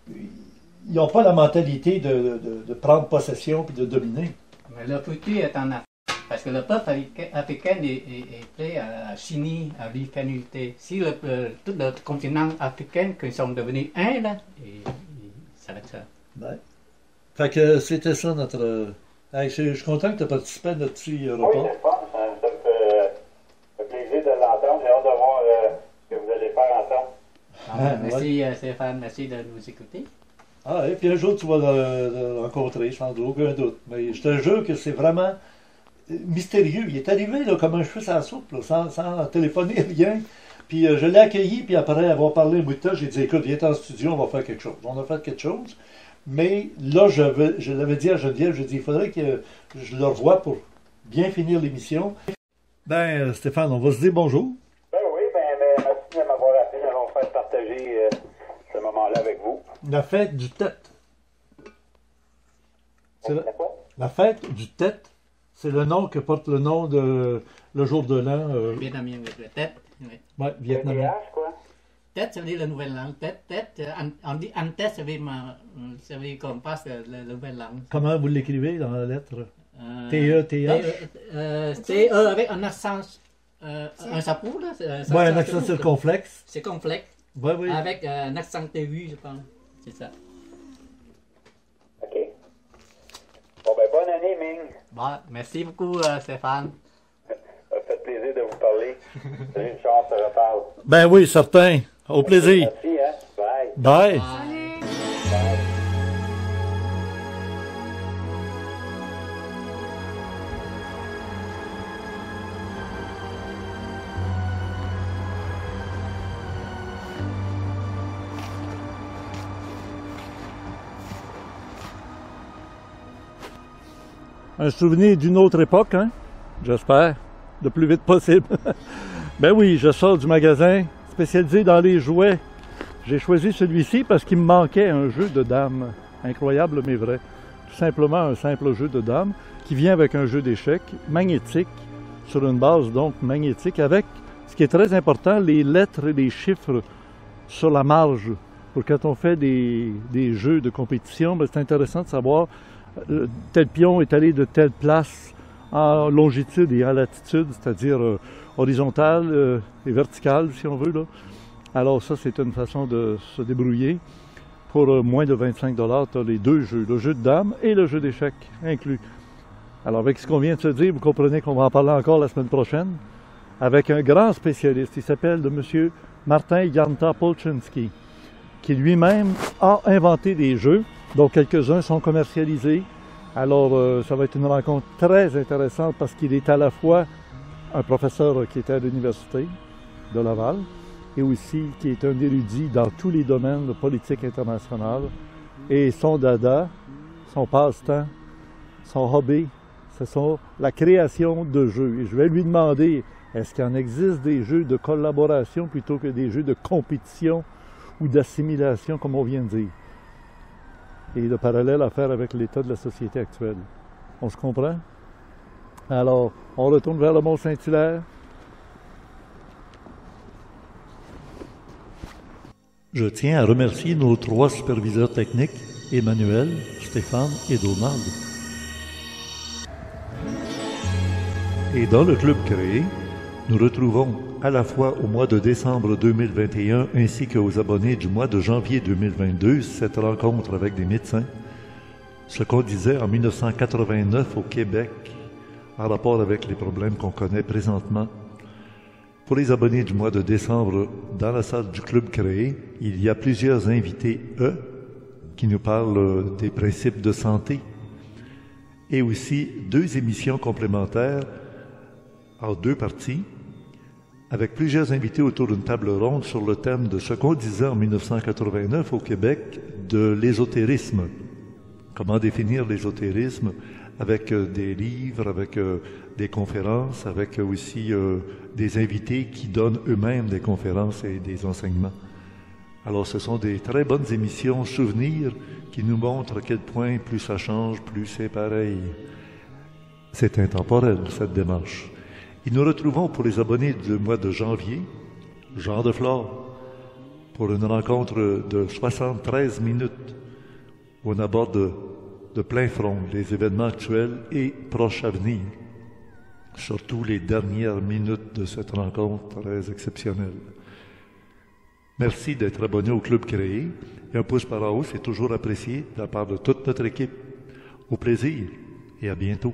ils n'ont pas la mentalité de prendre possession puis de dominer. Mais le futur est en Afrique. Parce que le peuple africain est prêt à s'unir, à vivre en unité. Si tout le continent africain, qu'ils sont devenus un, là, ça va être ça. Ouais. Fait que c'était ça notre... Hey, je suis content que tu aies participé à notre petit repas. Oui, c'est fun. Ça me fait plaisir de l'entendre. J'ai hâte de voir ce que vous allez faire ensemble. Merci Stéphane, merci de nous écouter. Ah, et puis un jour tu vas le rencontrer, sans aucun doute. Mais je te jure que c'est vraiment mystérieux. Il est arrivé là, comme un cheveu sur la soupe, là, sans téléphoner, rien. Puis je l'ai accueilli, puis après avoir parlé un bout de temps, j'ai dit, écoute, viens en studio, on va faire quelque chose. On a fait quelque chose, Mais là, je l'avais dit à Geneviève, je dis, il faudrait que je le revoie pour bien finir l'émission. Ben, Stéphane, on va se dire bonjour. Ben oui, merci de m'avoir appelé. Nous allons faire partager ce moment-là avec vous. La fête du Tête. La fête du Tête, c'est le nom que porte le nom de le jour de l'an. Vietnamien, oui, le Tête. Oui. Ouais, vietnamien. Tête, ça veut dire la nouvelle langue. Tête, on dit en tête, ça veut dire qu'on passe la nouvelle langue. Comment vous l'écrivez dans la lettre? T-E-T-H? T-E avec un accent, un sapou, là. Oui, un accent circonflexe. Circonflexe. Oui, oui. Avec un accent aigu, je pense. C'est ça. OK. Bon, ben, bonne année, Ming. Bon, merci beaucoup, Stéphane. Ça fait plaisir de vous parler. Salut, une chance, on se reparle. Ben oui, certain. Au plaisir. Merci, hein. Bye. Bye. Salut. Bye. Un souvenir d'une autre époque, hein? J'espère. Le plus vite possible. Ben oui, je sors du magasin spécialisé dans les jouets. J'ai choisi celui-ci parce qu'il me manquait un jeu de dames. Incroyable mais vrai. Tout simplement un simple jeu de dames qui vient avec un jeu d'échecs magnétique, sur une base donc magnétique, avec, ce qui est très important, les lettres et les chiffres sur la marge. Pour quand on fait des jeux de compétition, ben c'est intéressant de savoir tel pion est allé de telle place en longitude et en latitude, c'est-à-dire horizontale et verticale, si on veut, là. Alors ça, c'est une façon de se débrouiller. Pour moins de 25 $, tu as les deux jeux, le jeu de dames et le jeu d'échecs inclus. Alors avec ce qu'on vient de se dire, vous comprenez qu'on va en parler encore la semaine prochaine avec un grand spécialiste. Il s'appelle le monsieur Martin Janta Polchinski, qui lui-même a inventé des jeux, dont quelques-uns sont commercialisés. Alors, ça va être une rencontre très intéressante parce qu'il est à la fois un professeur qui était à l'Université de Laval et aussi qui est un érudit dans tous les domaines de politique internationale. Et son dada, son passe-temps, son hobby, ce sont la création de jeux. Et je vais lui demander, est-ce qu'il en existe des jeux de collaboration plutôt que des jeux de compétition ou d'assimilation, comme on vient de dire? Et le parallèle à faire avec l'état de la société actuelle. On se comprend? Alors, on retourne vers le Mont-Saint-Hilaire. Je tiens à remercier nos 3 superviseurs techniques, Emmanuel, Stéphane et Donald. Et dans le club créé, nous retrouvons à la fois au mois de décembre 2021 ainsi qu'aux abonnés du mois de janvier 2022 cette rencontre avec des médecins, ce qu'on disait en 1989 au Québec en rapport avec les problèmes qu'on connaît présentement. Pour les abonnés du mois de décembre, dans la salle du club créé, il y a plusieurs invités, qui nous parlent des principes de santé, et aussi 2 émissions complémentaires en 2 parties, avec plusieurs invités autour d'une table ronde sur le thème de ce qu'on disait en 1989 au Québec de l'ésotérisme. Comment définir l'ésotérisme avec des livres, avec des conférences, avec aussi des invités qui donnent eux-mêmes des conférences et des enseignements. Alors ce sont des très bonnes émissions souvenirs qui nous montrent à quel point plus ça change, plus c'est pareil. C'est intemporel, cette démarche. Et nous retrouvons pour les abonnés du mois de janvier, Jean de Flore, pour une rencontre de 73 minutes où on aborde de plein front les événements actuels et proches à venir, surtout les dernières minutes de cette rencontre très exceptionnelle. Merci d'être abonné au club créé et un pouce par en haut, c'est toujours apprécié de la part de toute notre équipe. Au plaisir et à bientôt.